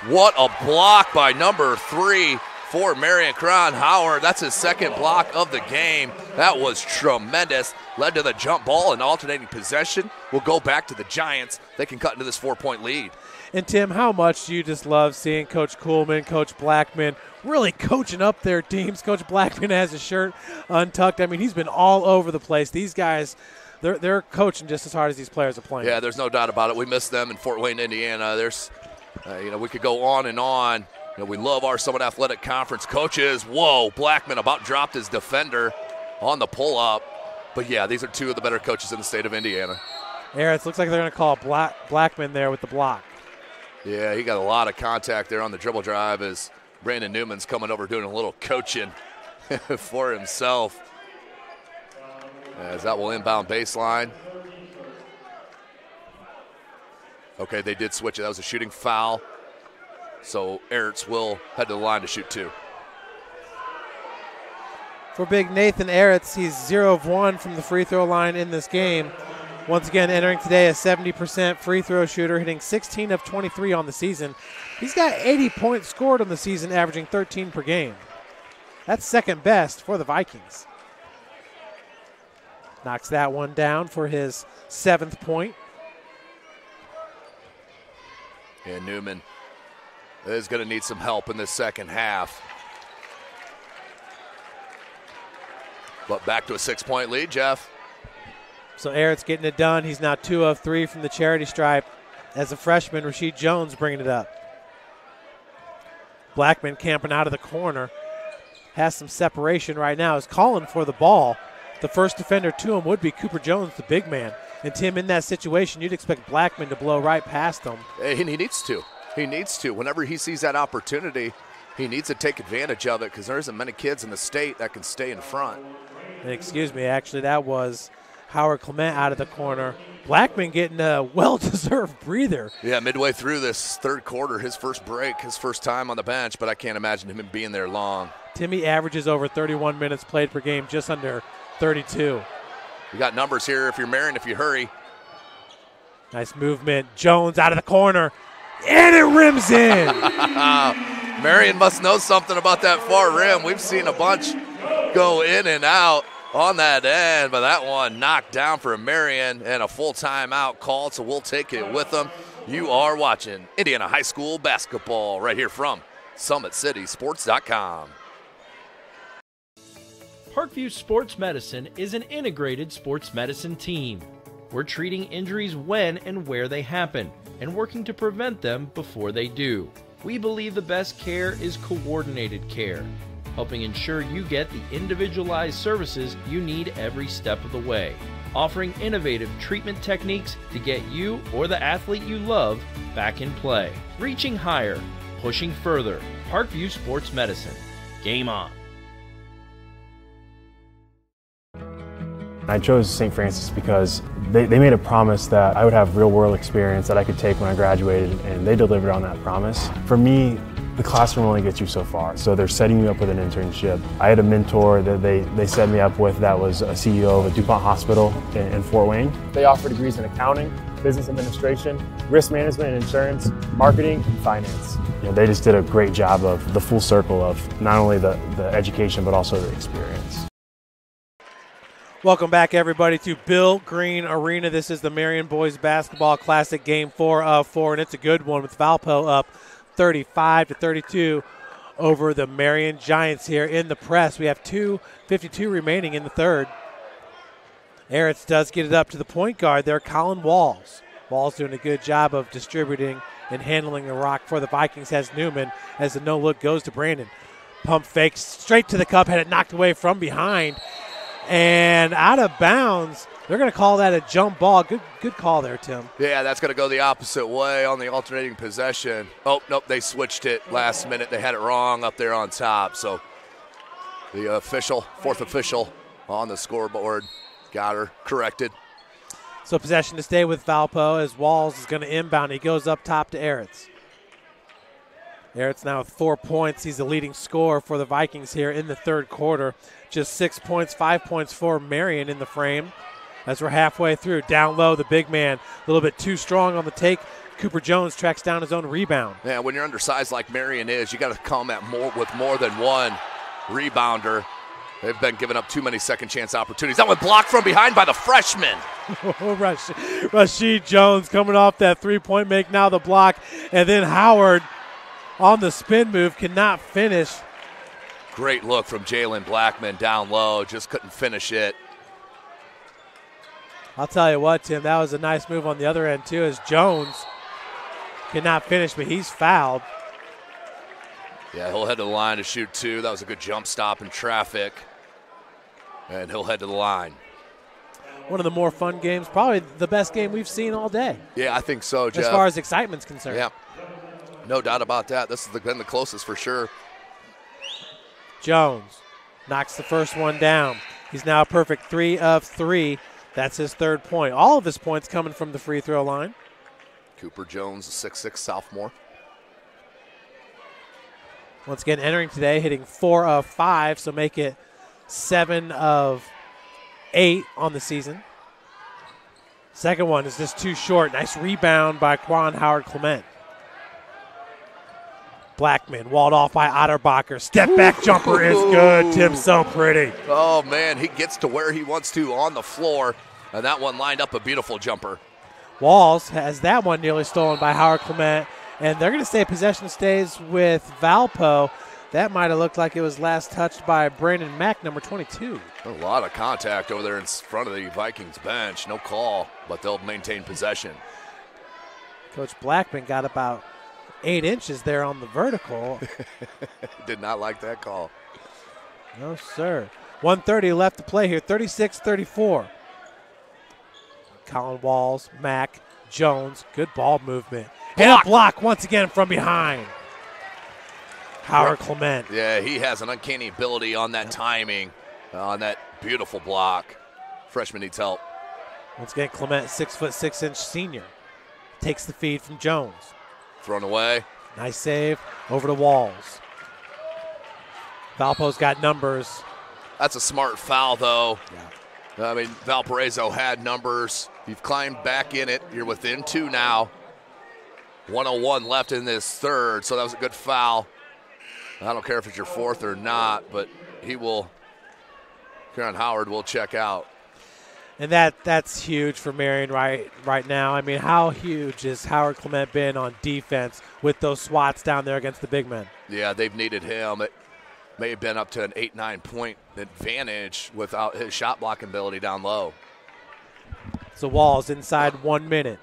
What a block by number 3 for Marion Cron Howard. That's his second block of the game. That was tremendous. Led to the jump ball and alternating possession. Will go back to the Giants. They can cut into this 4-point lead. And Tim, how much do you just love seeing Coach Kuhlman, Coach Blackman really coaching up their teams? Coach Blackman has his shirt untucked. I mean, he's been all over the place. These guys, they're coaching just as hard as these players are playing. Yeah, there's no doubt about it. We miss them in Fort Wayne, Indiana. There's, we could go on and on. We love our Summit Athletic Conference coaches. Whoa, Blackman about dropped his defender on the pull-up. But, yeah, these are two of the better coaches in the state of Indiana. It looks like they're going to call Blackman there with the block. Yeah, he got a lot of contact there on the dribble drive as Brandon Newman's coming over doing a little coaching for himself. As that will inbound baseline. Okay, they did switch it. That was a shooting foul. So Eretz will head to the line to shoot 2. For big Nathan Eretz, he's 0 of 1 from the free throw line in this game. Once again, entering today a 70% free throw shooter, hitting 16 of 23 on the season. He's got 80 points scored on the season, averaging 13 per game. That's second best for the Vikings. Knocks that one down for his 7th point. And Newman is going to need some help in this second half. But back to a 6-point lead, Jeff. So Eretz getting it done. He's now 2 of 3 from the charity stripe. As a freshman, Rasheed Jones bringing it up. Blackman camping out of the corner. has some separation right now, is calling for the ball. The first defender to him would be Cooper Jones, the big man. And, Tim, in that situation, you'd expect Blackman to blow right past him. And he needs to. He needs to. Whenever he sees that opportunity, he needs to take advantage of it because there isn't many kids in the state that can stay in front. And excuse me, actually, that was Howard Clement out of the corner. Blackman getting a well-deserved breather. Yeah, midway through this third quarter, his first break, his first time on the bench, but I can't imagine him being there long. Timmy averages over 31 minutes played per game, just under 32. You got numbers here if you're Marion, if you hurry. Nice movement. Jones out of the corner, and it rims in. Marion must know something about that far rim. We've seen a bunch go in and out on that end, but that one knocked down for Marion and a full timeout called, so we'll take it with them. You are watching Indiana High School basketball right here from SummitCitySports.com. Parkview Sports Medicine is an integrated sports medicine team. We're treating injuries when and where they happen and working to prevent them before they do. We believe the best care is coordinated care, helping ensure you get the individualized services you need every step of the way, offering innovative treatment techniques to get you or the athlete you love back in play. Reaching higher, pushing further. Parkview Sports Medicine. Game on. I chose St. Francis because they made a promise that I would have real-world experience that I could take when I graduated, and they delivered on that promise. For me, the classroom only gets you so far, so they're setting you up with an internship. I had a mentor that they set me up with that was a CEO of a DuPont hospital in Fort Wayne. They offer degrees in accounting, business administration, risk management and insurance, marketing, and finance. They just did a great job of the full circle of not only the education but also the experience. Welcome back, everybody, to Bill Green Arena. This is the Marion Boys Basketball Classic, Game 4 of 4, and it's a good one with Valpo up 35-32 over the Marion Giants here in the press. We have 2:52 remaining in the third. Eretz does get it up to the point guard there, Colin Walls. Walls doing a good job of distributing and handling the rock for the Vikings. Has Newman as the no-look goes to Brandon. Pump fakes straight to the cup, had it knocked away from behind. And out of bounds, they're going to call that a jump ball. Good call there, Tim. Yeah, that's going to go the opposite way on the alternating possession. Oh, nope, they switched it last minute. They had it wrong up there on top. So the official, fourth official on the scoreboard, got her corrected. So possession to stay with Valpo as Walls is going to inbound. He goes up top to Eretz. Eretz now with 4 points. He's the leading scorer for the Vikings here in the third quarter. Just 6 points, 5 points for Marion in the frame. As we're halfway through, down low, the big man, a little bit too strong on the take. Cooper Jones tracks down his own rebound. Yeah, when you're undersized like Marion is, you got to come at with more than one rebounder. They've been giving up too many second chance opportunities. That one blocked from behind by the freshman. Rashid Jones coming off that three-point make, now the block. And then Howard on the spin move cannot finish. Great look from Jalen Blackman down low, just couldn't finish it. I'll tell you what, Tim, that was a nice move on the other end too, as Jones cannot finish, but he's fouled. Yeah, he'll head to the line to shoot two. That was a good jump stop in traffic. And he'll head to the line. One of the more fun games, probably the best game we've seen all day. Yeah, I think so, Jeff. As far as excitement's concerned. Yeah, no doubt about that. This has been the closest for sure. Jones knocks the first one down. He's now a perfect 3 of 3. That's his third point. All of his points coming from the free throw line. Cooper Jones, a 6'6" sophomore. Once again, entering today, hitting 4 of 5, so make it 7 of 8 on the season. Second one is just too short. Nice rebound by Quan Howard Clement. Blackman walled off by Otterbacher. Step back jumper is good. Tim, so pretty. Oh, man, he gets to where he wants to on the floor, and that one lined up a beautiful jumper. Walls has that one nearly stolen by Howard Clement, and they're going to say possession stays with Valpo. That might have looked like it was last touched by Brandon Mack, number 22. A lot of contact over there in front of the Vikings bench. No call, but they'll maintain possession. Coach Blackman got about 8 inches there on the vertical. Did not like that call. No, sir. 1:30 left to play here, 36-34. Colin Walls, Mack, Jones, good ball movement. And a block once again from behind. Howard Clement. Yeah, he has an uncanny ability on that timing, on that beautiful block. Freshman needs help. Once again, Clement, 6'6" senior. Takes the feed from Jones. Thrown away. Nice save over to Walls. Valpo's got numbers. That's a smart foul, though. Yeah. I mean, Valparaiso had numbers. You've climbed back in it. You're within 2 now. 1:01 left in this third, so that was a good foul. I don't care if it's your 4th or not, but Karen Howard will check out. And that's huge for Marion right now. I mean, how huge has Howard Clement been on defense with those swats down there against the big men? Yeah, they've needed him. It may have been up to an 8-9 point advantage without his shot blocking ability down low. So Walls inside 1 minute.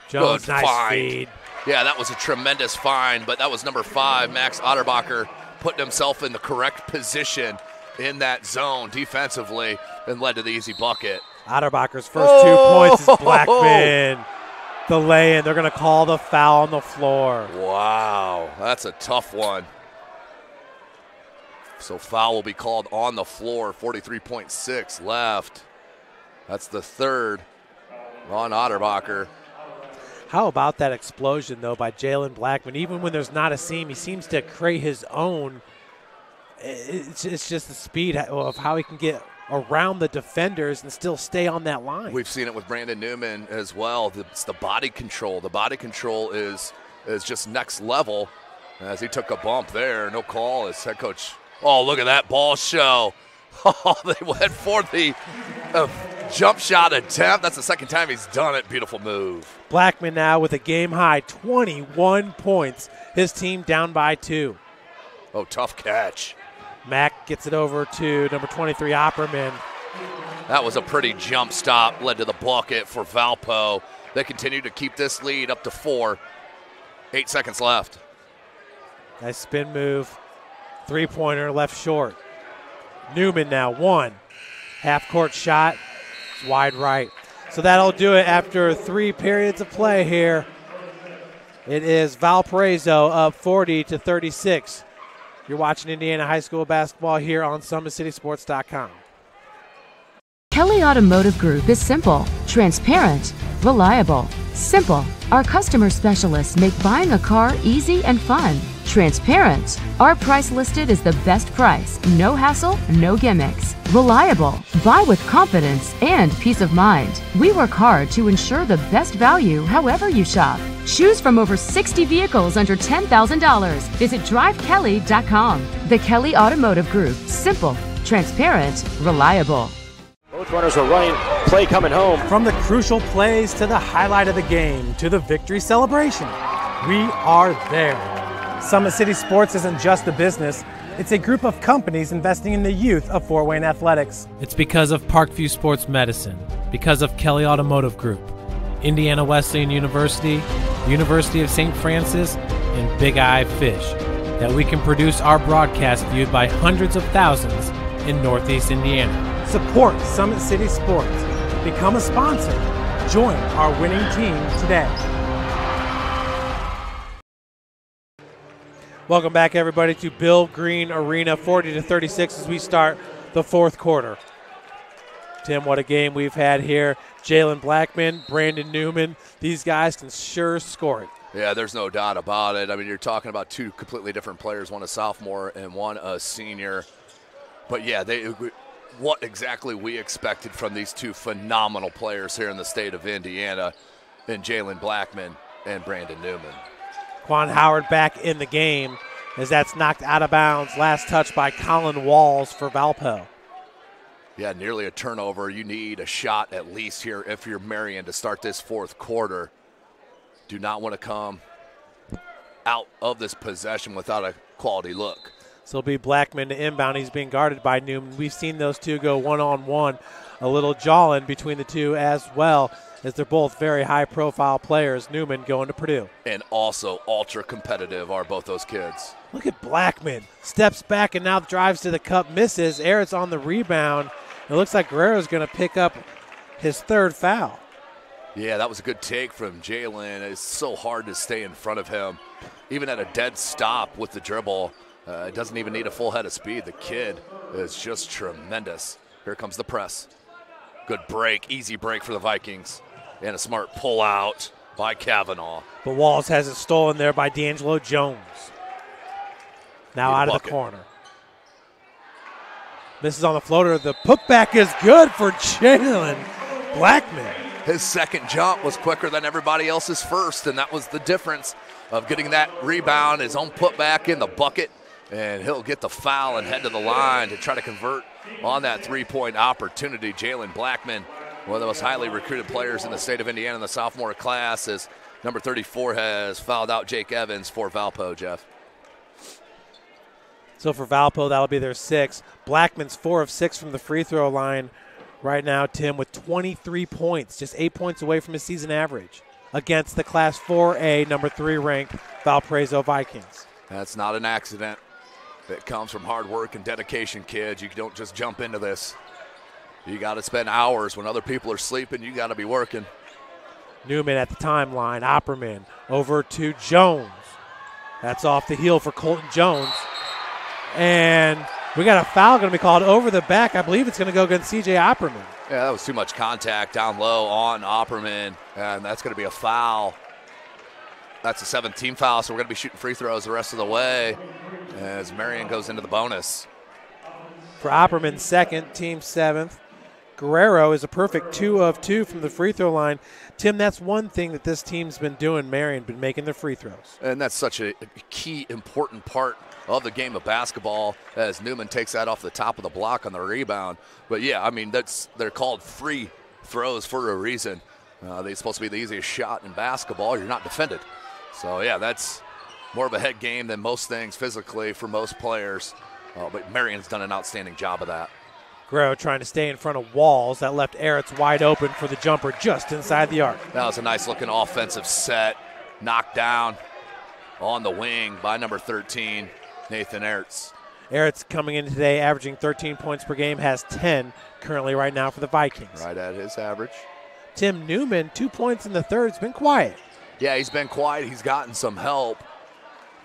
Jones, good nice find. feed. Yeah, that was a tremendous find, but that was number 5, Max Otterbacher, putting himself in the correct position in that zone defensively and led to the easy bucket. Otterbacher's first 2 points is Blackman. The lay-in, they're going to call the foul on the floor. Wow, that's a tough one. So foul will be called on the floor, 43.6 left. That's the 3rd on Otterbacher. How about that explosion, though, by Jalen Blackman? Even when there's not a seam, he seems to create his own. It's just the speed of how he can get around the defenders and still stay on that line. We've seen it with Brandon Newman as well. It's the body control. The body control is just next level. As he took a bump there, no call as head coach. Oh, look at that ball show. Oh, they went for the jump shot attempt. That's the 2nd time he's done it. Beautiful move. Blackman now with a game-high 21 points. His team down by 2. Oh, tough catch. Mack gets it over to number 23, Opperman. That was a pretty jump stop, led to the bucket for Valpo. They continue to keep this lead up to 4. 8 seconds left. Nice spin move. 3-pointer left short. Newman now 1. Half-court shot. It's wide right. So that'll do it after 3 periods of play here. It is Valparaiso up 40-36. You're watching Indiana High School basketball here on SummitCitySports.com. Kelly Automotive Group is simple, transparent, reliable. Simple. Our customer specialists make buying a car easy and fun. Transparent. Our price listed is the best price. No hassle, no gimmicks. Reliable. Buy with confidence and peace of mind. We work hard to ensure the best value however you shop. Choose from over 60 vehicles under $10,000. Visit drivekelly.com. The Kelly Automotive Group. Simple, transparent, reliable. Both runners are running. Play coming home. From the crucial plays to the highlight of the game to the victory celebration, we are there. Summit City Sports isn't just a business. It's a group of companies investing in the youth of Fort Wayne athletics. It's because of Parkview Sports Medicine, because of Kelly Automotive Group, Indiana Wesleyan University, University of St. Francis, and Big Eye Fish, that we can produce our broadcast viewed by hundreds of thousands in Northeast Indiana. Support Summit City Sports. Become a sponsor. Join our winning team today. Welcome back, everybody, to Bill Green Arena, 40-36 as we start the 4th quarter. Tim, what a game we've had here. Jalen Blackman, Brandon Newman, these guys can sure score it. Yeah, there's no doubt about it. I mean, you're talking about 2 completely different players, one a sophomore and one a senior. But, yeah, what exactly we expected from these 2 phenomenal players here in the state of Indiana, and Jalen Blackman and Brandon Newman. Quan Howard back in the game as that's knocked out of bounds. Last touch by Colin Walls for Valpo. Yeah, nearly a turnover. You need a shot at least here if you're Marion to start this 4th quarter. Do not want to come out of this possession without a quality look. So it'll be Blackman to inbound. He's being guarded by Newman. We've seen those 2 go one-on-one. A little jawing between the 2 as well as they're both very high-profile players. Newman going to Purdue. And also ultra-competitive are both those kids. Look at Blackman. Steps back and now drives to the cup, misses. Eretz on the rebound. It looks like Guerrero's going to pick up his third foul. Yeah, that was a good take from Jalen. It's so hard to stay in front of him. Even at a dead stop with the dribble, it doesn't even need a full head of speed. The kid is just tremendous. Here comes the press. Good break, easy break for the Vikings. And a smart pull out by Kavanaugh. But Walls has it stolen there by D'Angelo Jones. Now out of the corner. Misses on the floater. The putback is good for Jalen Blackman. His second jump was quicker than everybody else's first, and that was the difference of getting that rebound, his own putback in the bucket, and he'll get the foul and head to the line to try to convert on that three-point opportunity. Jalen Blackman, one of the most highly recruited players in the state of Indiana in the sophomore class, as number 34 has fouled out Jake Evans for Valpo, Jeff. So for Valpo, that'll be their 6. Blackman's 4 of 6 from the free throw line right now, Tim, with 23 points, just 8 points away from his season average against the Class 4A, number 3 ranked Valparaiso Vikings. That's not an accident. It comes from hard work and dedication, kids. You don't just jump into this. You got to spend hours when other people are sleeping. You got to be working. Newman at the timeline. Opperman over to Jones. That's off the heel for Colton Jones. And we got a foul going to be called over the back. I believe it's going to go against C.J. Opperman. Yeah, that was too much contact down low on Opperman, and that's going to be a foul. That's a 7th-team foul, so we're going to be shooting free throws the rest of the way as Marion goes into the bonus. For Opperman, 2nd, team 7th. Guerrero is a perfect 2 of 2 from the free throw line. Tim, that's one thing that this team's been doing. Marion been making their free throws. And that's such a key, important part of the game of basketball as Newman takes that off the top of the block on the rebound. But, yeah, I mean, they're called free throws for a reason. They're supposed to be the easiest shot in basketball. You're not defended. So, yeah, that's more of a head game than most things physically for most players. But Marion's done an outstanding job of that. Guerrero trying to stay in front of Walls. That left Eretz wide open for the jumper just inside the arc. That was a nice-looking offensive set. Knocked down on the wing by number 13, Nathan Eretz. Eretz coming in today averaging 13 points per game, has 10 currently right now for the Vikings. Right at his average. Tim Newman, 2 points in the third. It's been quiet. Yeah, he's been quiet. He's gotten some help.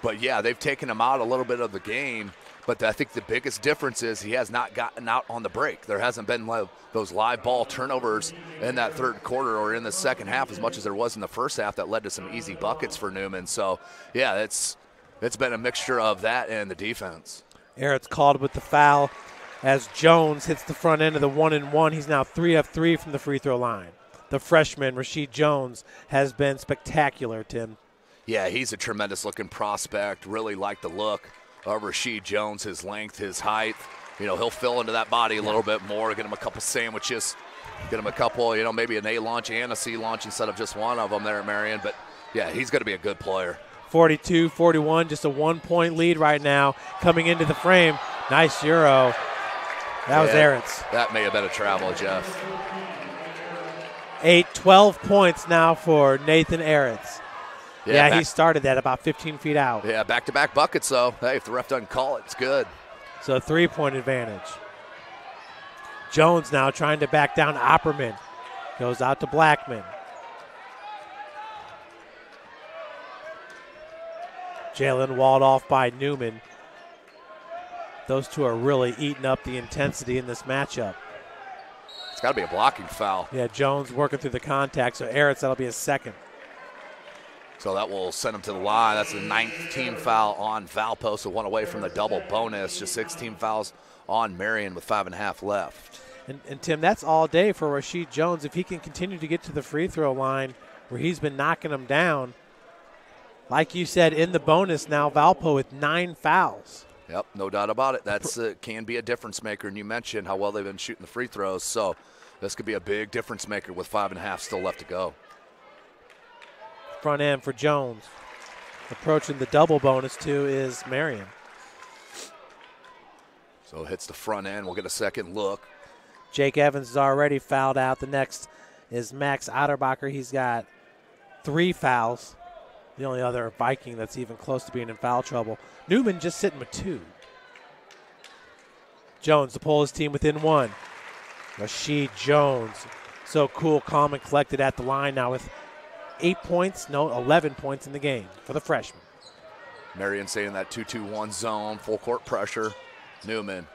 But, yeah, they've taken him out a little bit of the game. But I think the biggest difference is he has not gotten out on the break. There hasn't been those live ball turnovers in that third quarter or in the second half as much as there was in the first half that led to some easy buckets for Newman. So, yeah, it's been a mixture of that and the defense. Eretz called with the foul as Jones hits the front end of the 1-and-1. He's now 3 of 3 from the free throw line. The freshman, Rashid Jones, has been spectacular, Tim. Yeah, he's a tremendous-looking prospect. Really like the look of Rashid Jones, his length, his height. You know, he'll fill into that body a little bit more, get him a couple sandwiches, get him a couple, you know, maybe an A lunch and a C lunch instead of just one of them there at Marion. But, yeah, he's going to be a good player. 42-41, just a 1-point lead right now coming into the frame. Nice Euro. That was Eretz. That may have been a travel, Jeff. 12 points now for Nathan Eretz. Yeah, he started that about 15 feet out. Yeah, back-to-back buckets, though. Hey, if the ref doesn't call it, it's good. So a 3-point advantage. Jones now trying to back down Opperman. Goes out to Blackman. Jalen walled off by Newman. Those two are really eating up the intensity in this matchup. It's got to be a blocking foul. Yeah, Jones working through the contact, so Eretz, that'll be his second. So that will send him to the line. That's the 9th team foul on Valpo, so one away from the double bonus. Just 16 fouls on Marion with 5.5 left. And Tim, that's all day for Rashid Jones. If he can continue to get to the free throw line where he's been knocking them down, like you said, in the bonus now, Valpo with 9 fouls. Yep, no doubt about it. That's can be a difference maker, and you mentioned how well they've been shooting the free throws, so this could be a big difference maker with 5.5 still left to go. Front end for Jones. Approaching the double bonus, too, is Marion. So hits the front end. We'll get a second look. Jake Evans is already fouled out. The next is Max Otterbacher. He's got 3 fouls. The only other Viking that's even close to being in foul trouble. Newman just sitting with 2. Jones to pull his team within 1. Rashid Jones, so cool, calm, and collected at the line now with 11 points in the game for the freshman. Marion staying in that 2-2-1 zone, full court pressure. Newman.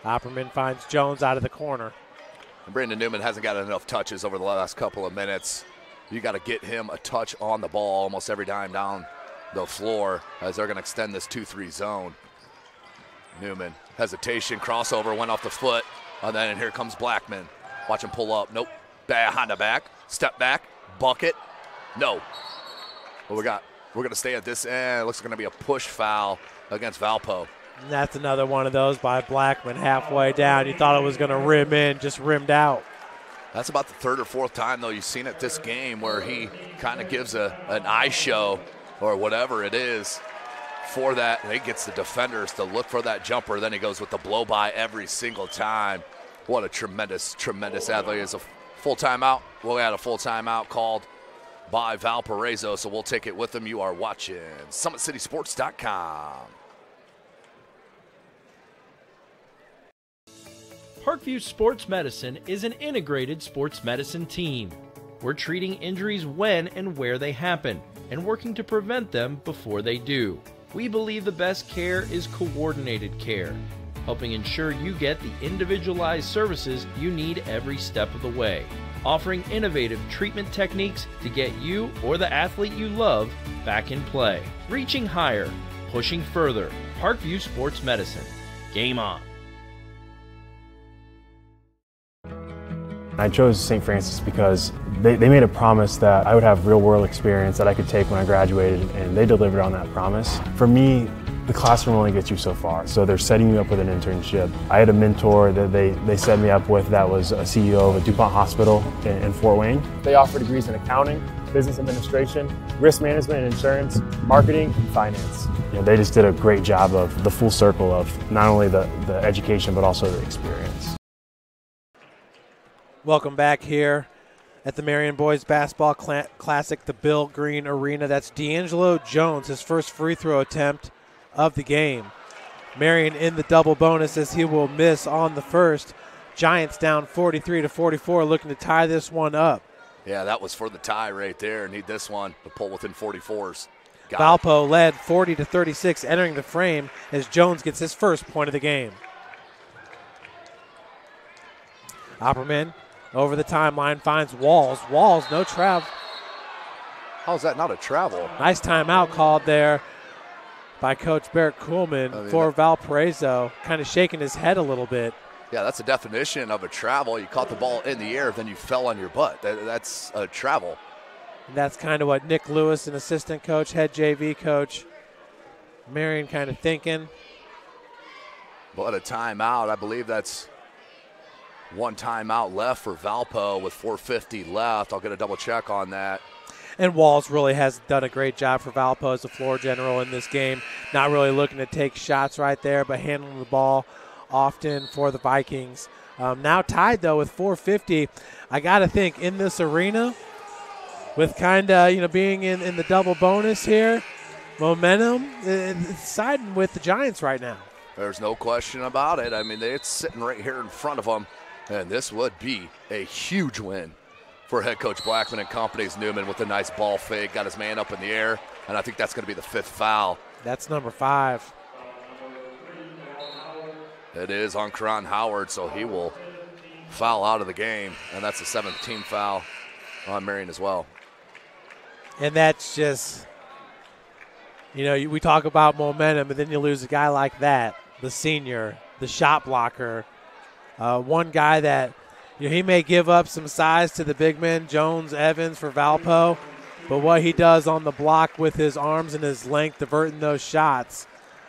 Opperman finds Jones out of the corner. And Brandon Newman hasn't got enough touches over the last couple of minutes. You got to get him a touch on the ball almost every time down the floor as they're going to extend this 2-3 zone. Newman, hesitation, crossover, went off the foot, and then here comes Blackman. Watch him pull up. Nope. Behind the back, step back, bucket. No. What we got? We're going to stay at this end. It looks like going to be a push foul against Valpo. And that's another one of those by Blackman halfway down. You thought it was going to rim in, just rimmed out. That's about the 3rd or 4th time, though, you've seen it this game where he kind of gives an eye show or whatever it is for that. And he gets the defenders to look for that jumper. Then he goes with the blow-by every single time. What a tremendous, tremendous athlete. It's a full timeout. Well, we had a full timeout called by Valparaiso, so we'll take it with them. You are watching SummitCitySports.com. Parkview Sports Medicine is an integrated sports medicine team. We're treating injuries when and where they happen and working to prevent them before they do. We believe the best care is coordinated care, helping ensure you get the individualized services you need every step of the way, offering innovative treatment techniques to get you or the athlete you love back in play. Reaching higher, pushing further. Parkview Sports Medicine. Game on. I chose St. Francis because they made a promise that I would have real-world experience that I could take when I graduated, and they delivered on that promise. For me, the classroom only gets you so far, so they're setting you up with an internship. I had a mentor that they set me up with that was a CEO of a DuPont hospital in Fort Wayne. They offer degrees in accounting, business administration, risk management and insurance, marketing, and finance. You know, they just did a great job of the full circle of not only the education but also the experience. Welcome back here at the Marion Boys Basketball Classic, the Bill Green Arena. That's D'Angelo Jones, his first free throw attempt of the game. Marion in the double bonus as he will miss on the first. Giants down 43-44, looking to tie this one up. Yeah, that was for the tie right there. Need this one to pull within 44s. Valpo led 40-36 entering the frame as Jones gets his first point of the game. Opperman over the timeline finds Walls. Walls, no travel. How is that not a travel? Nice timeout called there by Coach Barrett Kuhlman for Valparaiso, kind of shaking his head a little bit. Yeah, that's a definition of a travel. You caught the ball in the air, then you fell on your butt. That's a travel. And that's kind of what Nick Lewis, an assistant coach, head JV coach, Marion kind of thinking. But a timeout, I believe that's one timeout left for Valpo with 4:50 left. I'll get a double check on that. And Walls really has done a great job for Valpo as a floor general in this game. Not really looking to take shots right there, but handling the ball often for the Vikings. Now tied, though, with 4:50. I got to think in this arena with kind of, being in the double bonus here, momentum it's siding with the Giants right now. There's no question about it. I mean, it's sitting right here in front of them. And this would be a huge win for head coach Blackman and company's Newman with a nice ball fake. Got his man up in the air, and I think that's going to be the 5th foul. That's number 5. It is on Karan Howard, so he will foul out of the game, and that's the 7th team foul on Marion as well. And that's just, we talk about momentum, and then you lose a guy like that, the senior, the shot blocker. One guy that, he may give up some size to the big men, Jones, Evans for Valpo, but what he does on the block with his arms and his length, diverting those shots,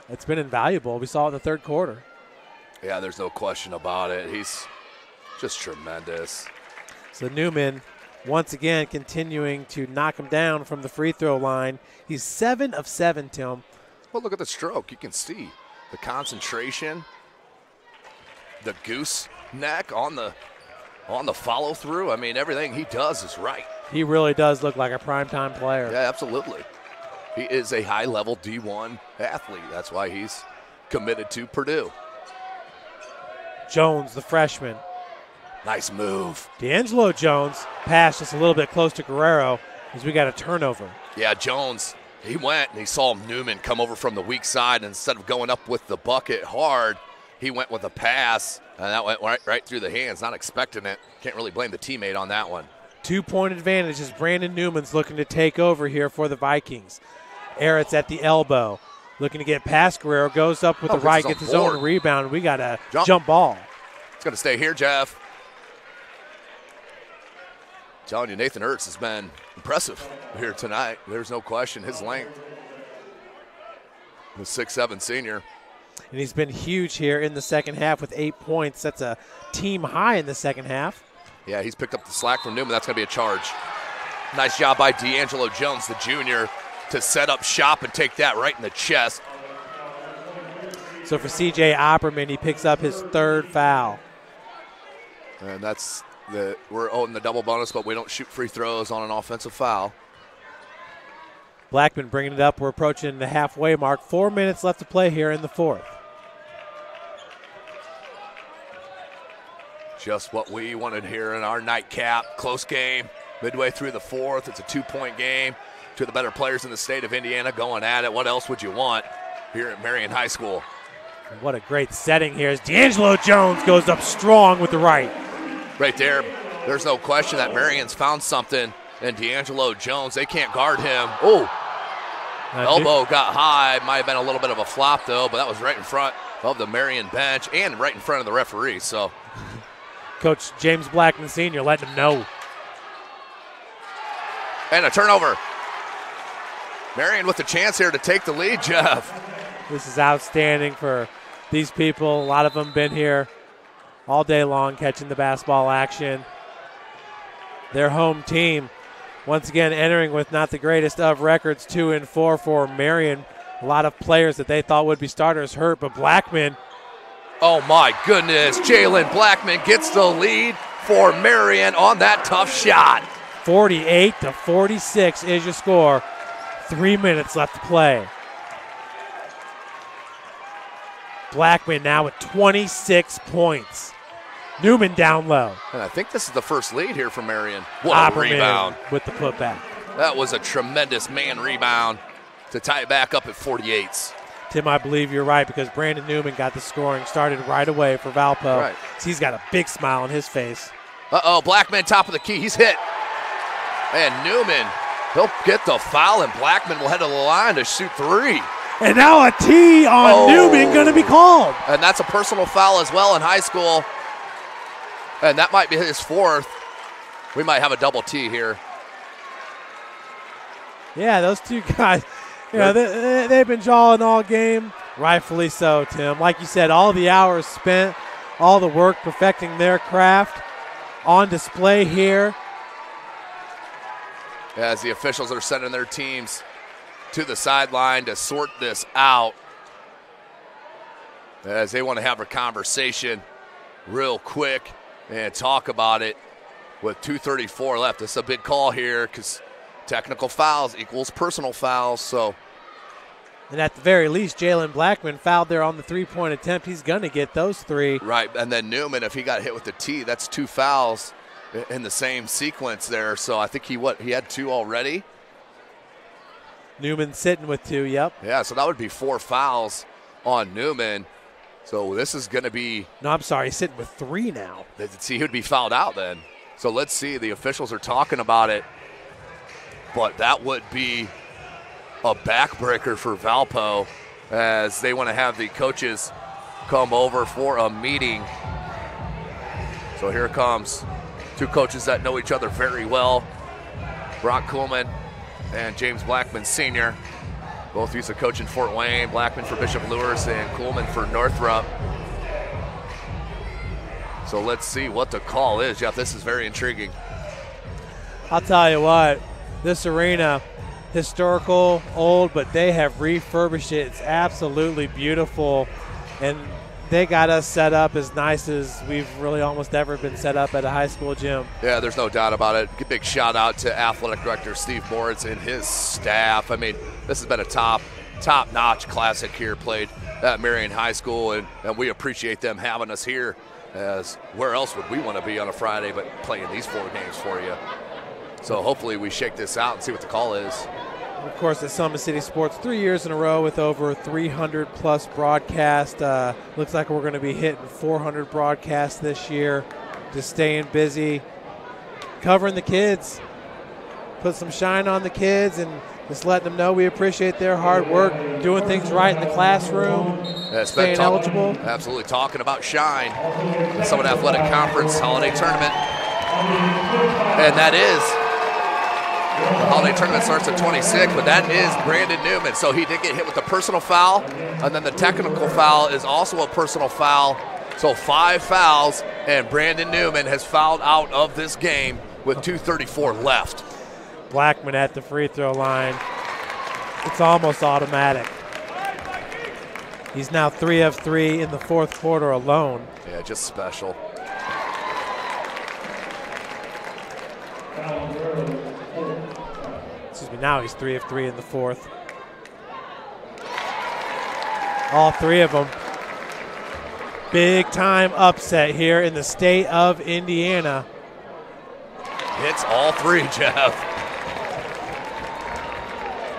it's been invaluable. We saw it in the third quarter. Yeah, there's no question about it. He's just tremendous. So Newman, once again, continuing to knock him down from the free throw line. He's 7 of 7, Tim. Well, look at the stroke. You can see the concentration. The goose neck on the on the follow through. I mean, everything he does is right. He really does look like a primetime player. Yeah, absolutely. He is a high-level D1 athlete. That's why he's committed to Purdue. Jones, the freshman. Nice move. D'Angelo Jones passed just a little bit close to Guerrero as we got a turnover. Yeah, Jones, he went and he saw Newman come over from the weak side. And instead of going up with the bucket hard, he went with a pass, and that went right through the hands. Not expecting it. Can't really blame the teammate on that one. 2-point advantage as Brandon Newman's looking to take over here for the Vikings. Erritz at the elbow, looking to get past Guerrero, goes up with the right, gets his own rebound. We got a jump ball. It's going to stay here, Jeff. Telling you, Nathan Ertz has been impressive here tonight. There's no question. His length. The 6'7" senior. And he's been huge here in the second half with 8 points. That's a team high in the second half. Yeah, he's picked up the slack from Newman. That's going to be a charge. Nice job by D'Angelo Jones, the junior, to set up shop and take that right in the chest. So for C.J. Opperman, he picks up his third foul. And that's we're owing the double bonus, but we don't shoot free throws on an offensive foul. Blackman bringing it up. We're approaching the halfway mark. 4 minutes left to play here in the fourth. Just what we wanted here in our nightcap. Close game. Midway through the fourth. It's a 2-point game. Two of the better players in the state of Indiana going at it. What else would you want here at Marion High School? What a great setting here as D'Angelo Jones goes up strong with the right. Right there, there's no question that Marion's found something in D'Angelo Jones. They can't guard him. Oh, elbow got high. Might have been a little bit of a flop, though, but that was right in front of the Marion bench and right in front of the referee. So, Coach James Blackman Sr. letting him know. And a turnover. Marion with a chance here to take the lead, Jeff. This is outstanding for these people. A lot of them been here all day long catching the basketball action. Their home team once again entering with not the greatest of records, 2-4 for Marion. A lot of players that they thought would be starters hurt, but Blackman. Oh my goodness, Jalen Blackman gets the lead for Marion on that tough shot. 48-46 is your score. 3 minutes left to play. Blackman now with 26 points. Newman down low. And I think this is the first lead here for Marion. What a rebound. With the putback. That was a tremendous man rebound to tie it back up at 48s. Tim, I believe you're right because Brandon Newman got the scoring started right away for Valpo. Right. So he's got a big smile on his face. Uh-oh, Blackman top of the key. He's hit. And Newman, he'll get the foul, and Blackman will head to the line to shoot three. And now a tee on Newman going to be called. And that's a personal foul as well in high school. And that might be his fourth. We might have a double tee here. Yeah, those two guys, they've been jawing all game. Rightfully so, Tim. Like you said, all the hours spent, all the work perfecting their craft on display here. As the officials are sending their teams to the sideline to sort this out, as they want to have a conversation real quick and talk about it with 2:34 left. This is a big call here because technical fouls equals personal fouls. So, and at the very least, Jalen Blackman fouled there on the three-point attempt. He's going to get those three. Right, and then Newman, if he got hit with the tee, that's two fouls in the same sequence there. So I think he had two already. Newman sitting with two, yep. Yeah, so that would be 4 fouls on Newman. So this is going to be... No, I'm sorry, he's sitting with 3 now. See, he would be fouled out then. So let's see, the officials are talking about it. But that would be a backbreaker for Valpo as they want to have the coaches come over for a meeting. So here it comes. Two coaches that know each other very well. Brock Kuhlman and James Blackman Sr. Both used to coach in Fort Wayne. Blackman for Bishop Lewis and Kuhlman for Northrop. So let's see what the call is, Jeff. This is very intriguing. I'll tell you what, this arena, historical, old, but they have refurbished it. It's absolutely beautiful. And they got us set up as nice as we've really almost ever been set up at a high school gym. Yeah, there's no doubt about it. Big shout out to Athletic Director Steve Moritz and his staff. I mean, this has been a top-notch classic here played at Marion High School, and we appreciate them having us here, as where else would we want to be on a Friday but playing these 4 games for you. So hopefully we shake this out and see what the call is. Of course, at Summit City Sports, 3 years in a row with over 300-plus broadcasts. Looks like we're going to be hitting 400 broadcasts this year. Just staying busy, covering the kids, put some shine on the kids, and just letting them know we appreciate their hard work, doing things right in the classroom, staying eligible. Absolutely, talking about shine. The Summit Athletic Conference Holiday Tournament. And that is, the holiday tournament starts at 26, but that is Brandon Newman. So he did get hit with a personal foul, and then the technical foul is also a personal foul. So 5 fouls, and Brandon Newman has fouled out of this game with 2:34 left. Blackman at the free throw line. It's almost automatic. He's now 3 of 3 in the 4th quarter alone. Yeah, just special. Excuse me, now he's 3 of 3 in the 4th. All 3 of them. Big time upset here in the state of Indiana. Hits all 3, Jeff.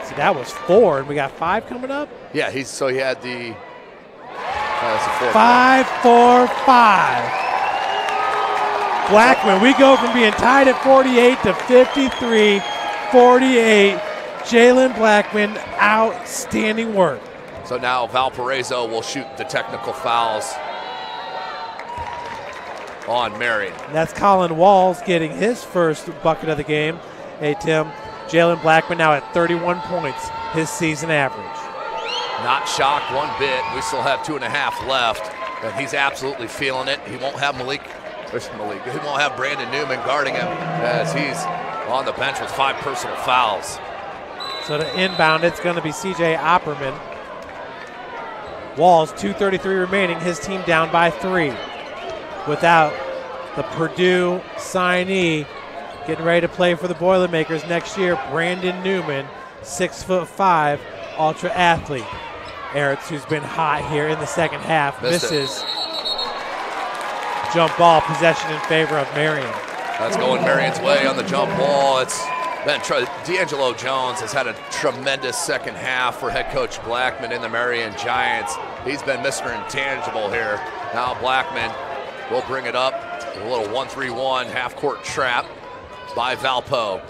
See, that was 4, and we got 5 coming up? Yeah, he had the 5, 4, 5. Blackman, we go from being tied at 48 to 53, 48. Jalen Blackman, outstanding work. So now Valparaiso will shoot the technical fouls on Marion. And that's Colin Walls getting his first bucket of the game. Hey, Tim, Jalen Blackman now at 31 points, his season average. Not shocked one bit. We still have 2.5 left, and he's absolutely feeling it. He won't have he won't have Brandon Newman guarding him, as he's on the bench with 5 personal fouls. So to inbound, it's going to be C.J. Opperman. Walls, 2:33 remaining, his team down by 3. Without the Purdue signee getting ready to play for the Boilermakers next year, Brandon Newman, 6'5", ultra athlete. Eretz, who's been hot here in the second half, misses. Jump ball, possession in favor of Marion. That's going Marion's way on the jump ball. It's been D'Angelo Jones has had a tremendous second half for head coach Blackman in the Marion Giants. He's been Mr. Intangible here. Now Blackman will bring it up. A little 1-3-1 half-court trap by Valpo.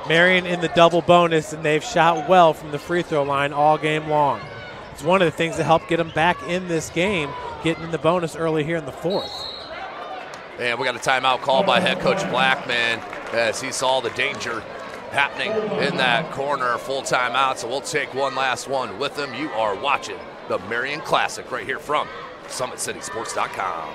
Marion in the double bonus, and they've shot well from the free throw line all game long. It's one of the things that helped get them back in this game, getting in the bonus early here in the 4th. And we got a timeout called by head coach Blackman as he saw the danger happening in that corner. Full timeout, so we'll take one last one with him. You are watching the Marion Classic right here from SummitCitySports.com.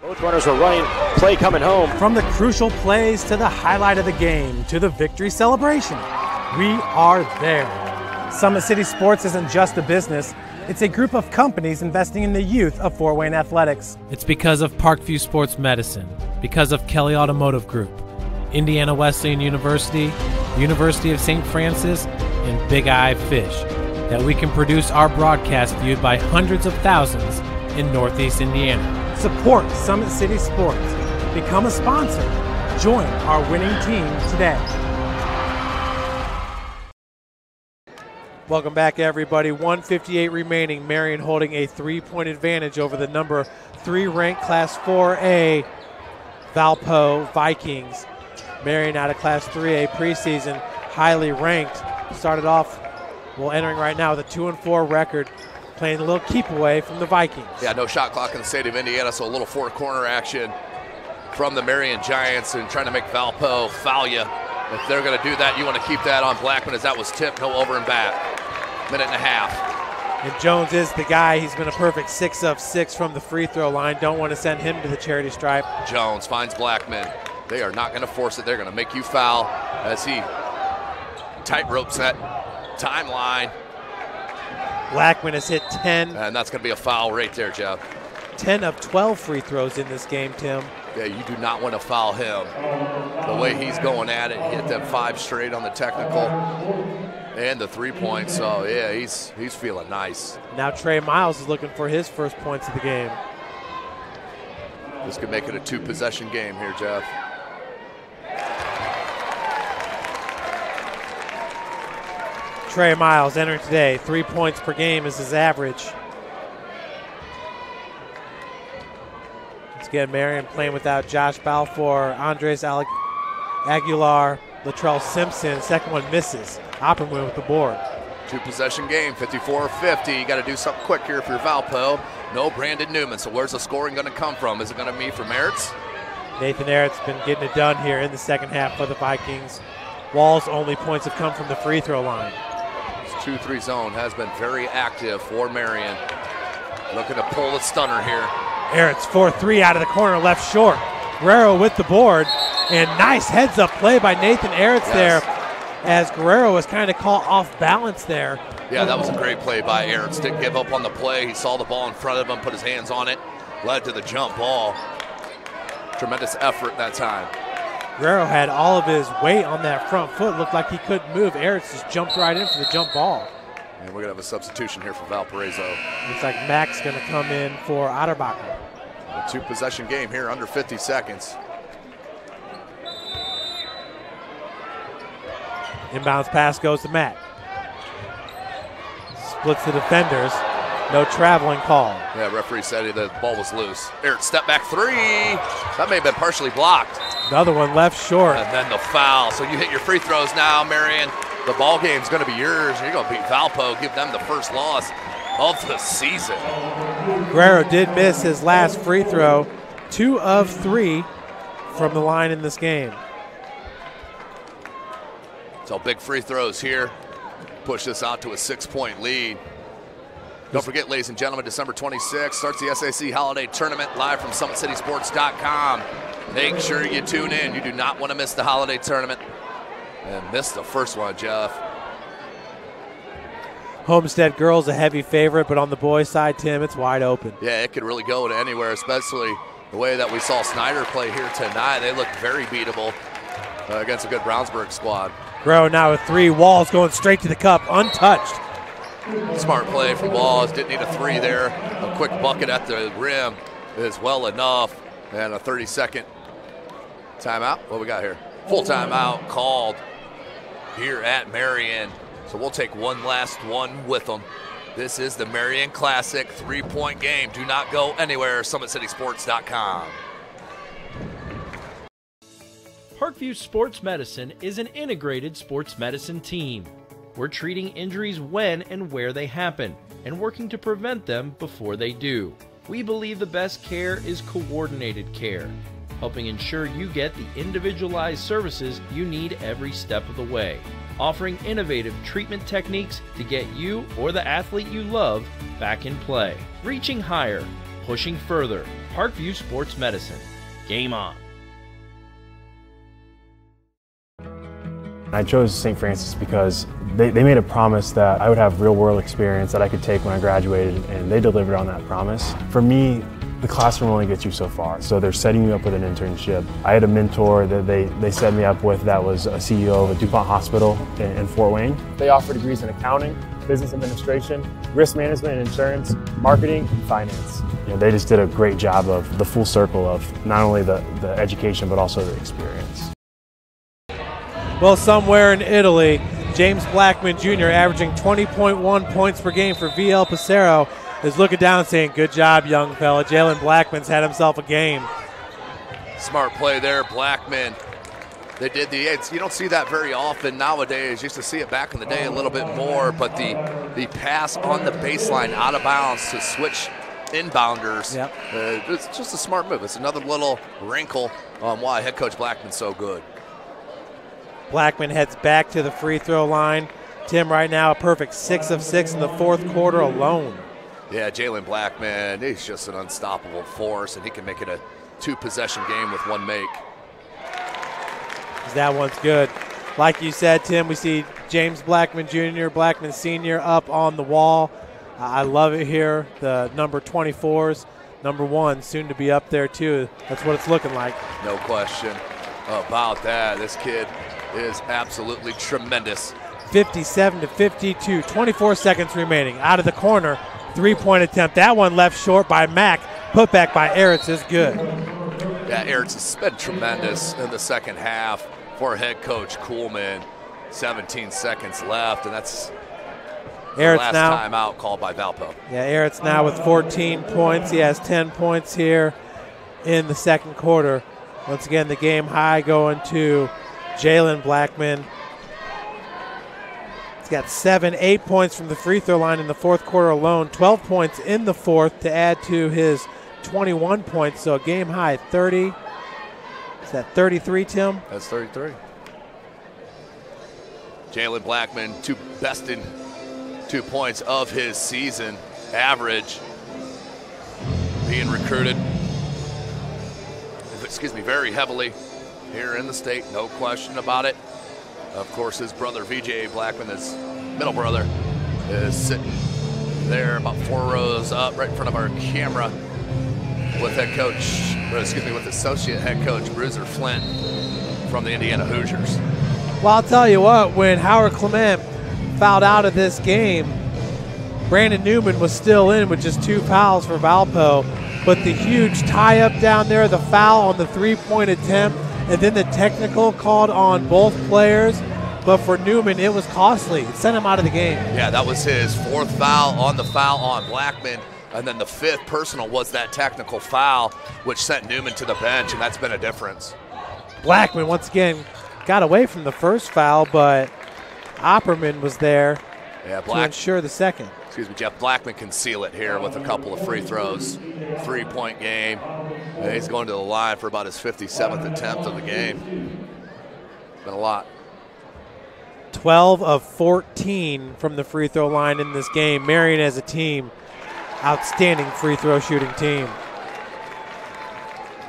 Both runners are running, play coming home. From the crucial plays to the highlight of the game to the victory celebration, we are there. Summit City Sports isn't just a business, it's a group of companies investing in the youth of Fort Wayne athletics. It's because of Parkview Sports Medicine, because of Kelly Automotive Group, Indiana Wesleyan University, University of St. Francis, and Big Eye Fish, that we can produce our broadcast viewed by hundreds of thousands in Northeast Indiana. Support Summit City Sports. Become a sponsor. Join our winning team today. Welcome back, everybody. 1:58 remaining. Marion holding a 3-point advantage over the number 3 ranked Class 4A Valpo Vikings. Marion out of Class 3A preseason, highly ranked. Started off, entering right now with a 2-4 record. playing a little keep away from the Vikings. Yeah, no shot clock in the state of Indiana, so a little four-corner action from the Marion Giants and trying to make Valpo foul you. If they're going to do that, you want to keep that on Blackman as that was tipped. No over and back. Minute and a half. And Jones is the guy. He's been a perfect 6 of 6 from the free throw line. Don't want to send him to the charity stripe. Jones finds Blackman. They are not going to force it. They're going to make you foul as he tightropes that timeline. Blackman has hit 10. And that's going to be a foul right there, Jeff. 10 of 12 free throws in this game, Tim. Yeah, you do not want to foul him. The way he's going at it, hit them 5 straight on the technical and the 3-point. So, yeah, he's feeling nice. Now Trey Miles is looking for his first points of the game. This could make it a 2-possession game here, Jeff. Trey Miles entering today. 3 points per game is his average. Once again, Marion playing without Josh Balfour, Andres Aguilar, Latrell Simpson. Second one misses. Opperman with the board. 2-possession game, 54-50. You got to do something quick here for your Valpo. No Brandon Newman, so where's the scoring going to come from? Is it going to be from Eretz? Nathan Eretz been getting it done here in the second half for the Vikings. Wall's only points have come from the free throw line. This 2-3 zone has been very active for Marion. Looking to pull the stunner here. Eretz 4-3 out of the corner, left short. Guerrero with the board, and nice heads-up play by Nathan Eretz there, as Guerrero was kind of caught off balance there. Yeah, that was a great play by Eretz. Didn't give up on the play. He saw the ball in front of him, put his hands on it, led to the jump ball. Tremendous effort that time. Guerrero had all of his weight on that front foot. Looked like he couldn't move. Eretz just jumped right in for the jump ball. And we're going to have a substitution here for Valparaiso. Looks like Mack's going to come in for Otterbacher. A 2-possession game here, under 50 seconds. Inbounds pass goes to Mack. Splits the defenders. No traveling call. Yeah, referee said the ball was loose. Eretz step back 3. That may have been partially blocked. Another one left short. And then the foul. So you hit your free throws now, Marion. The ball game's going to be yours. You're going to beat Valpo, give them the first loss of the season. Guerrero did miss his last free throw. 2 of 3 from the line in this game. So big free throws here. Push this out to a 6-point lead. Don't forget, ladies and gentlemen, December 26th starts the SAC Holiday Tournament live from SummitCitySports.com. Make sure you tune in. You do not want to miss the Holiday Tournament. And miss the first one, Jeff. Homestead girls a heavy favorite, but on the boys' side, Tim, it's wide open. Yeah, it could really go to anywhere, especially the way that we saw Snyder play here tonight. They looked very beatable against a good Brownsburg squad. Guerrero now with 3. Walls going straight to the cup, untouched. Smart play from Walls. Didn't need a 3 there. A quick bucket at the rim is well enough. And a 30-second timeout. What we got here? Full timeout called here at Marion. So we'll take one last one with them. This is the Marion Classic 3-point game. Do not go anywhere. SummitCitySports.com. Parkview Sports Medicine is an integrated sports medicine team. We're treating injuries when and where they happen, and working to prevent them before they do. We believe the best care is coordinated care, helping ensure you get the individualized services you need every step of the way, offering innovative treatment techniques to get you or the athlete you love back in play. Reaching higher, pushing further. Parkview Sports Medicine. Game on. I chose St. Francis because they made a promise that I would have real-world experience that I could take when I graduated, and they delivered on that promise. For me, the classroom only gets you so far, so they're setting you up with an internship. I had a mentor that they set me up with that was a CEO of a DuPont hospital in Fort Wayne. They offer degrees in accounting, business administration, risk management and insurance, marketing, and finance. You know, they just did a great job of the full circle of not only the education but also the experience. Well, somewhere in Italy, James Blackman Jr., averaging 20.1 points per game for VL Passero, is looking down saying, good job, young fella. Jalen Blackman's had himself a game. Smart play there. Blackman They did the eights. You don't see that very often nowadays. Used to see it back in the day a little bit more, but the pass on the baseline out of bounds to switch inbounders. Yep. It's just a smart move. It's another little wrinkle on why head coach Blackman's so good. Blackman heads back to the free throw line. Tim, right now, a perfect 6 of 6 in the fourth quarter alone. Yeah, Jalen Blackman, he's just an unstoppable force, and he can make it a 2-possession game with one make. That one's good. Like you said, Tim, we see James Blackman Jr., Blackman Sr. up on the wall. I love it here. The number 24s, number 1, soon to be up there too. That's what it's looking like. No question about that. This kid is absolutely tremendous. 57-52, 24 seconds remaining. Out of the corner, 3-point attempt. That one left short by Mack. Put back by Eretz is good. Yeah, Eretz has been tremendous in the second half for head coach Kuhlman. 17 seconds left, and that's the last timeout called by Valpo. Yeah, Eretz now with 14 points. He has 10 points here in the second quarter. Once again, the game high going to Jalen Blackman. He's got 8 points from the free throw line in the fourth quarter alone. 12 points in the fourth to add to his 21 points, so a game high 30. Is that 33, Tim? That's 33. Jalen Blackman, best in 2 points of his season average. Being recruited, very heavily here in the state, no question about it. Of course, his brother, VJ Blackman, his middle brother, is sitting there about 4 rows up right in front of our camera with with associate head coach Bruiser Flint from the Indiana Hoosiers. Well, I'll tell you what, when Howard Clement fouled out of this game, Brandon Newman was still in with just 2 fouls for Valpo, but the huge tie-up down there, the foul on the 3-point attempt, and then the technical called on both players, but for Newman, it was costly. It sent him out of the game. Yeah, that was his 4th foul on the foul on Blackman. And then the 5th personal was that technical foul, which sent Newman to the bench, and that's been a difference. Blackman, once again, got away from the first foul, but Opperman was there to ensure the second. Jeff Blackman can seal it here with a couple of free throws. 3-point game. And he's going to the line for about his 57th attempt of the game. It's been a lot. 12 of 14 from the free throw line in this game. Marion as a team, outstanding free throw shooting team.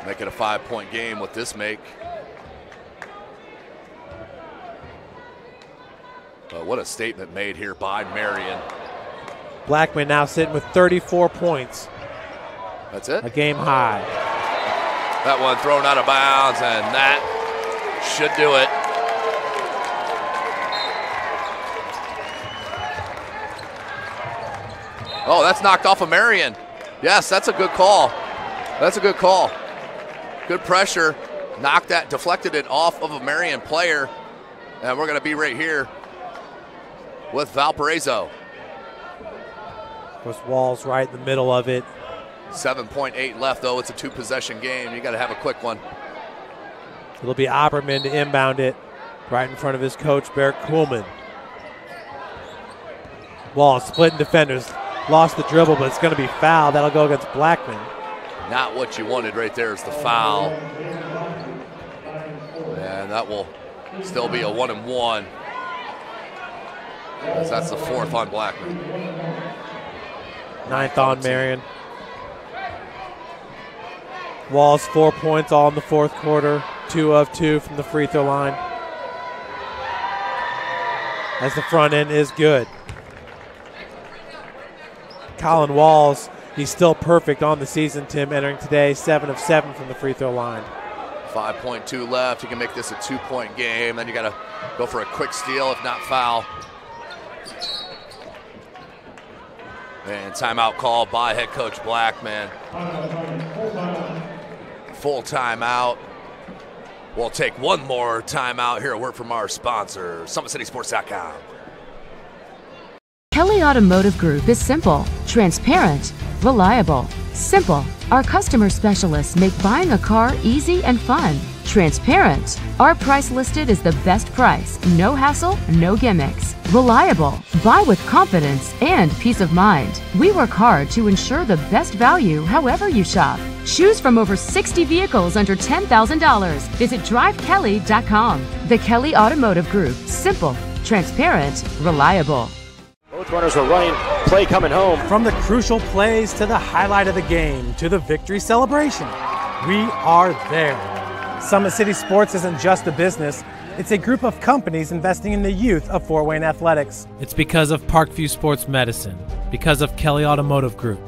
Make it a 5-point game with this make. But what a statement made here by Marion. Blackman now sitting with 34 points. That's it? A game high. That one thrown out of bounds, and that should do it. Oh, that's knocked off of Marion. Yes, that's a good call. That's a good call. Good pressure. Knocked that, deflected it off of a Marion player. And we're going to be right here with Valparaiso. Of course, Wall's right in the middle of it. 7.8 left, though. It's a 2-possession game. You got to have a quick one. It'll be Opperman to inbound it right in front of his coach, Barrett Kuhlman. Wall splitting defenders. Lost the dribble, but it's going to be fouled. That'll go against Blackman. Not what you wanted right there is the foul. And that will still be a 1-and-1. As that's the 4th on Blackman. 9th on Marion. Wall's 4 points all in the fourth quarter. 2 of 2 from the free throw line. As the front end is good. Colin Walls, he's still perfect on the season, Tim, entering today. 7 of 7 from the free throw line. 5.2 left. You can make this a 2-point game. Then you got to go for a quick steal, if not foul. And timeout called by head coach Blackman. Full timeout. We'll take one more timeout. Here, a word from our sponsor, SummitCitySports.com. Kelly Automotive Group is simple, transparent, reliable. Simple. Our customer specialists make buying a car easy and fun. Transparent. Our price listed is the best price. No hassle, no gimmicks. Reliable. Buy with confidence and peace of mind. We work hard to ensure the best value however you shop. Choose from over 60 vehicles under $10,000. Visit drivekelly.com. The Kelly Automotive Group. Simple, transparent, reliable. Both runners are running. Play coming home. From the crucial plays to the highlight of the game to the victory celebration, we are there. Summit City Sports isn't just a business. It's a group of companies investing in the youth of Fort Wayne athletics. It's because of Parkview Sports Medicine, because of Kelly Automotive Group,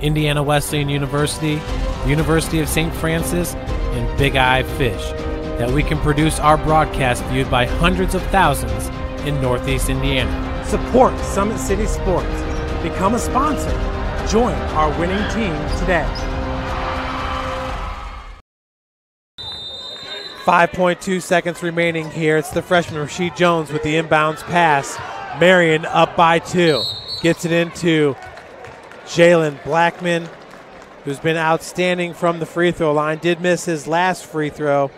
Indiana Wesleyan University, University of St. Francis, and Big Eye Fish, that we can produce our broadcast viewed by hundreds of thousands in Northeast Indiana. Support Summit City Sports. Become a sponsor. Join our winning team today. 5.2 seconds remaining here. It's the freshman Rasheed Jones with the inbounds pass. Marion up by 2. Gets it into Jalen Blackman, who's been outstanding from the free throw line. Did miss his last free throw,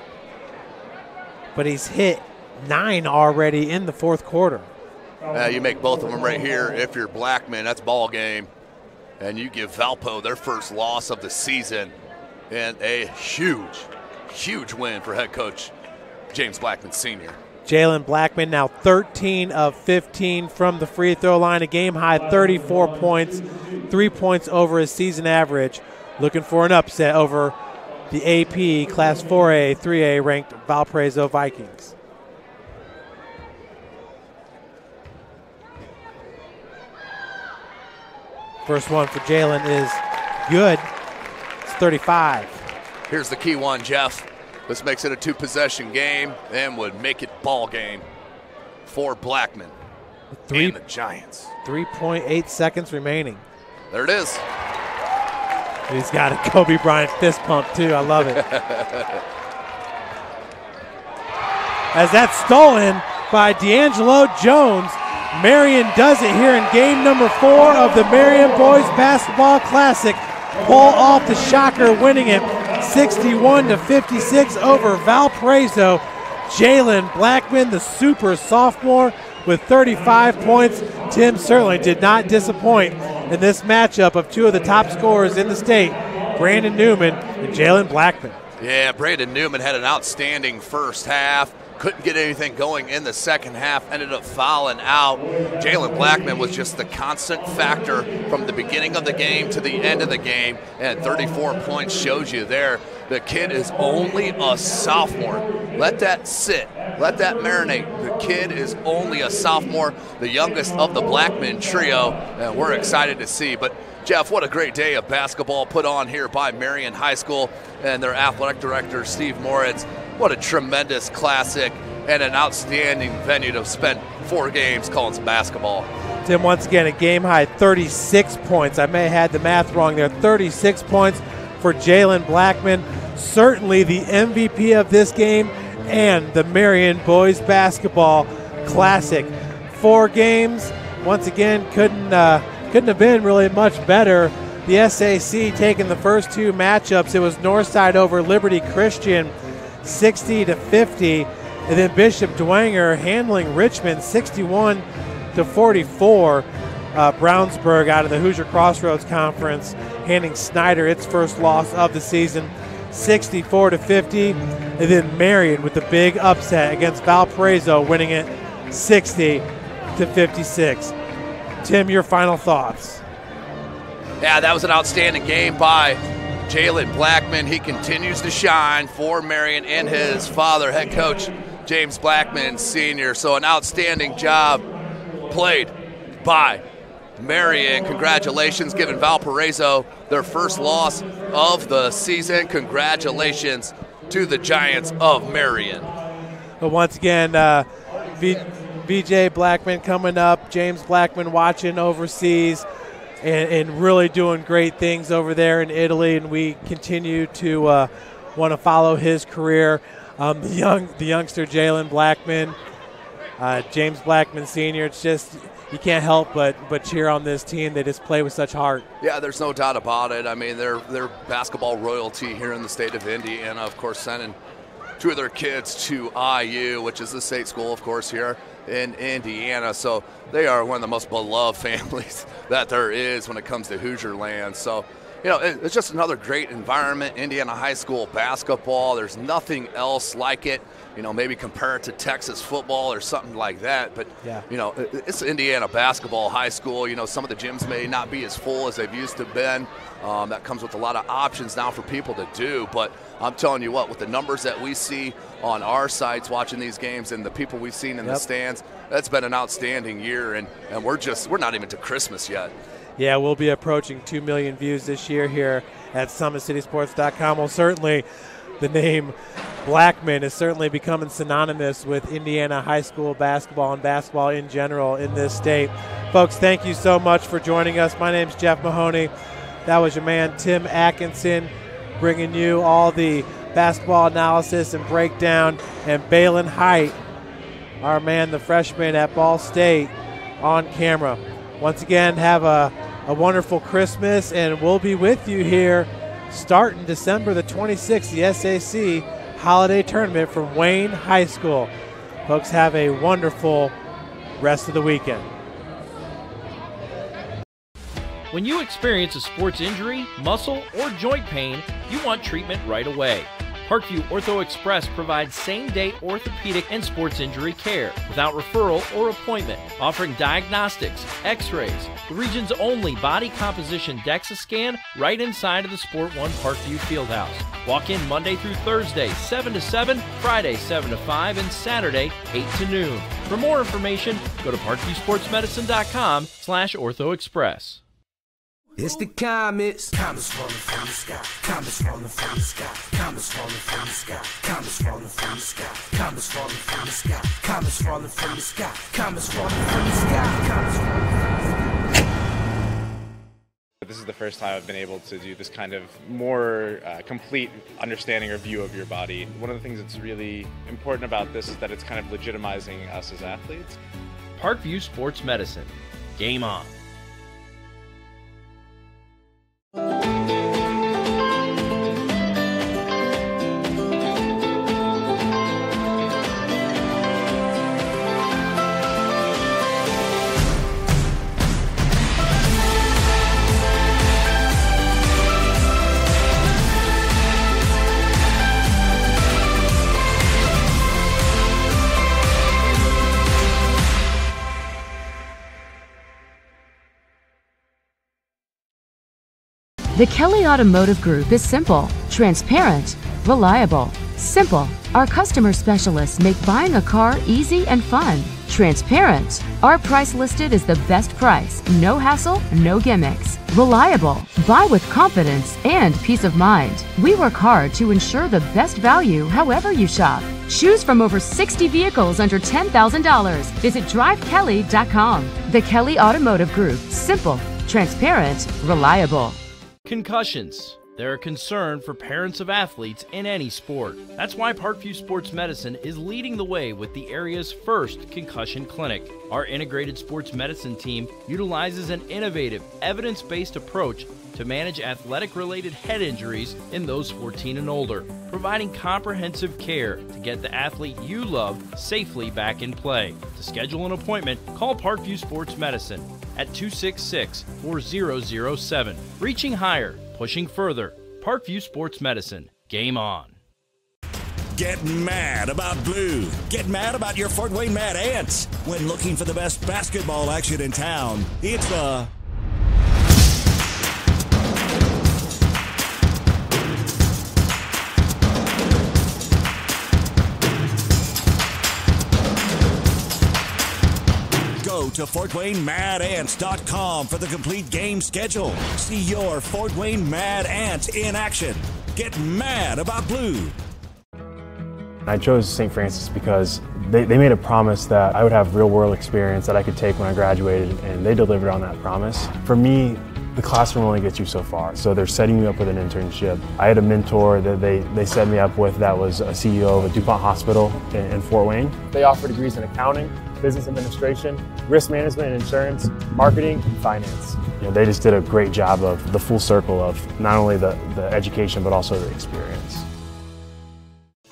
but he's hit 9 already in the fourth quarter. You make both of them right here. If you're Blackman, that's ball game. And you give Valpo their first loss of the season. And a huge win for head coach James Blackman Sr. Jalen Blackman now 13 of 15 from the free throw line, a game high 34 points, 3 points over his season average. Looking for an upset over the AP Class 4A, 3A ranked Valparaiso Vikings. First one for Jalen is good. It's 35. Here's the key one, Jeff. This makes it a 2-possession game and would make it ball game for Blackman and the Giants. 3.8 seconds remaining. There it is. He's got a Kobe Bryant fist pump, too. I love it. As that's stolen by D'Angelo Jones. Marion does it here in game number 4 of the Marion Boys Basketball Classic. Pull off the shocker, winning it 61-56 over Valparaiso. Jalen Blackman, the super sophomore, with 35 points. Tim certainly did not disappoint in this matchup of 2 of the top scorers in the state, Brandon Newman and Jalen Blackman. Yeah, Brandon Newman had an outstanding first half. Couldn't get anything going in the second half, ended up fouling out. Jalen Blackman was just the constant factor from the beginning of the game to the end of the game, and 34 points shows you there. The kid is only a sophomore. Let that sit. Let that marinate. The kid is only a sophomore, the youngest of the Blackman trio, and we're excited to see. But Jeff, what a great day of basketball put on here by Marion High School and their athletic director, Steve Moritz. What a tremendous classic and an outstanding venue to spend 4 games calling some basketball. Tim, once again, a game high 36 points. I may have had the math wrong there. 36 points for Jalen Blackman. Certainly the MVP of this game and the Marion Boys Basketball Classic. 4 games, once again, couldn't have been really much better. The SAC taking the first 2 matchups. It was Northside over Liberty Christian, 60-50, and then Bishop Dwenger handling Richmond 61-44. Brownsburg out of the Hoosier Crossroads Conference handing Snyder its first loss of the season, 64-50, and then Marion with the big upset against Valparaiso, winning it 60-56. Tim, your final thoughts? Yeah, that was an outstanding game by Jalen Blackman. He continues to shine for Marion and his father, head coach James Blackman Sr. So an outstanding job played by Marion. Congratulations, giving Valparaiso their first loss of the season. Congratulations to the Giants of Marion. But once again, VJ Blackman coming up, James Blackman watching overseas, and really doing great things over there in Italy, and we continue to want to follow his career. The youngster Jalen Blackman, James Blackman Sr., it's just you can't help but cheer on this team. They just play with such heart. Yeah, there's no doubt about it. I mean, they're basketball royalty here in the state of Indiana, of course, sending two of their kids to IU, which is the state school, of course, here in Indiana. So they are one of the most beloved families that there is when it comes to Hoosier land. So, you know, it's just another great environment. Indiana high school basketball, there's nothing else like it. You know, maybe compare it to Texas football or something like that. But, you know, it's Indiana basketball high school. You know, some of the gyms may not be as full as they've used to been. That comes with a lot of options now for people to do. But I'm telling you what, with the numbers that we see on our sites watching these games and the people we've seen in the stands, that's been an outstanding year. And we're not even to Christmas yet. Yeah, we'll be approaching 2 million views this year here at SummitCitySports.com. Well, certainly the name Blackman is certainly becoming synonymous with Indiana high school basketball and basketball in general in this state. Folks, thank you so much for joining us. My name's Jeff Mahoney. That was your man Tim Atkinson bringing you all the basketball analysis and breakdown, and Balin Height, our man, the freshman at Ball State, on camera. Once again, have a wonderful Christmas, and we'll be with you here starting December the 26th, the SAC Holiday Tournament from Wayne High School. Folks, have a wonderful rest of the weekend. When you experience a sports injury, muscle, or joint pain, you want treatment right away. Parkview Ortho Express provides same-day orthopedic and sports injury care without referral or appointment, offering diagnostics, x-rays, the region's only body composition DEXA scan right inside of the Sport One Parkview Fieldhouse. Walk in Monday through Thursday, 7 to 7, Friday, 7 to 5, and Saturday, 8 to noon. For more information, go to parkviewsportsmedicine.com/orthoexpress. It's the comets. Comets falling from the sky. Comets falling from the sky. Comets falling from the sky. Comets falling from the sky. Comets falling from the sky. Comets falling from the sky. Comets falling from the sky. Comets falling from the sky. This is the first time I've been able to do this kind of more complete understanding or view of your body. One of the things that's really important about this is that it's kind of legitimizing us as athletes. Parkview Sports Medicine. Game on. The Kelly Automotive Group is simple, transparent, reliable. Simple. Our customer specialists make buying a car easy and fun. Transparent. Our price listed is the best price. No hassle, no gimmicks. Reliable. Buy with confidence and peace of mind. We work hard to ensure the best value however you shop. Choose from over 60 vehicles under $10,000. Visit drivekelly.com. The Kelly Automotive Group. Simple, transparent, reliable. Concussions. They're a concern for parents of athletes in any sport. That's why Parkview Sports Medicine is leading the way with the area's first concussion clinic. Our integrated sports medicine team utilizes an innovative, evidence-based approach to manage athletic-related head injuries in those 14 and older, providing comprehensive care to get the athlete you love safely back in play. To schedule an appointment, call Parkview Sports Medicine at 266-4007. Reaching higher, pushing further. Parkview Sports Medicine. Game on. Get mad about blue. Get mad about your Fort Wayne Mad Ants. When looking for the best basketball action in town, it's a... Go to FortWayneMadAnts.com for the complete game schedule. See your Fort Wayne Mad Ants in action. Get mad about blue. I chose St. Francis because they made a promise that I would have real-world experience that I could take when I graduated, and they delivered on that promise. For me, the classroom only gets you so far, so they're setting you up with an internship. I had a mentor that they set me up with that was a CEO of a DuPont hospital in Fort Wayne. They offer degrees in accounting, business administration, risk management and insurance, marketing, and finance. You know, they just did a great job of the full circle of not only the education but also the experience.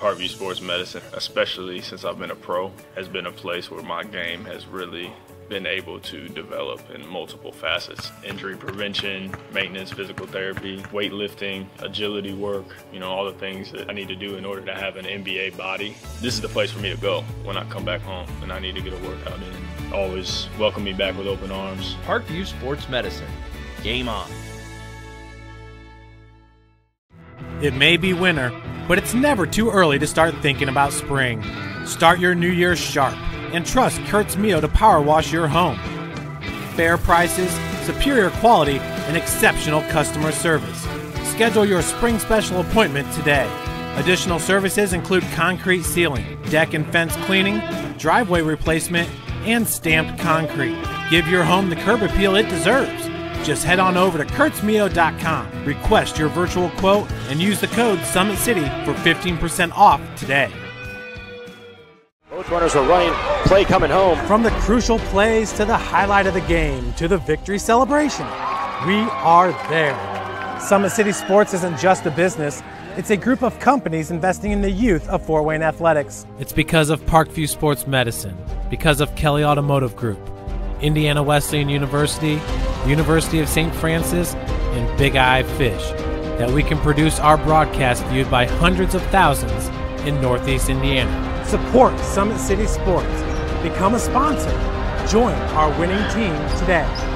Parkview Sports Medicine, especially since I've been a pro, has been a place where my game has really been able to develop in multiple facets. Injury prevention, maintenance, physical therapy, weightlifting, agility work, all the things that I need to do in order to have an NBA body. This is the place for me to go when I come back home and I need to get a workout in. Always welcome me back with open arms. Parkview Sports Medicine. Game on. It may be winter, but it's never too early to start thinking about spring. Start your new year sharp and trust Kurt's Mio to power wash your home. Fair prices, superior quality, and exceptional customer service. Schedule your spring special appointment today. Additional services include concrete sealing, deck and fence cleaning, driveway replacement, and stamped concrete. Give your home the curb appeal it deserves. Just head on over to kurtzmio.com, request your virtual quote, and use the code SummitCity for 15% off today. Both runners are running, play coming home. From the crucial plays to the highlight of the game to the victory celebration, we are there. Summit City Sports isn't just a business, it's a group of companies investing in the youth of Fort Wayne athletics. It's because of Parkview Sports Medicine, because of Kelly Automotive Group, Indiana Wesleyan University, University of St. Francis, and Big Eye Fish, that we can produce our broadcast viewed by hundreds of thousands in Northeast Indiana. Support Summit City Sports. Become a sponsor. Join our winning team today.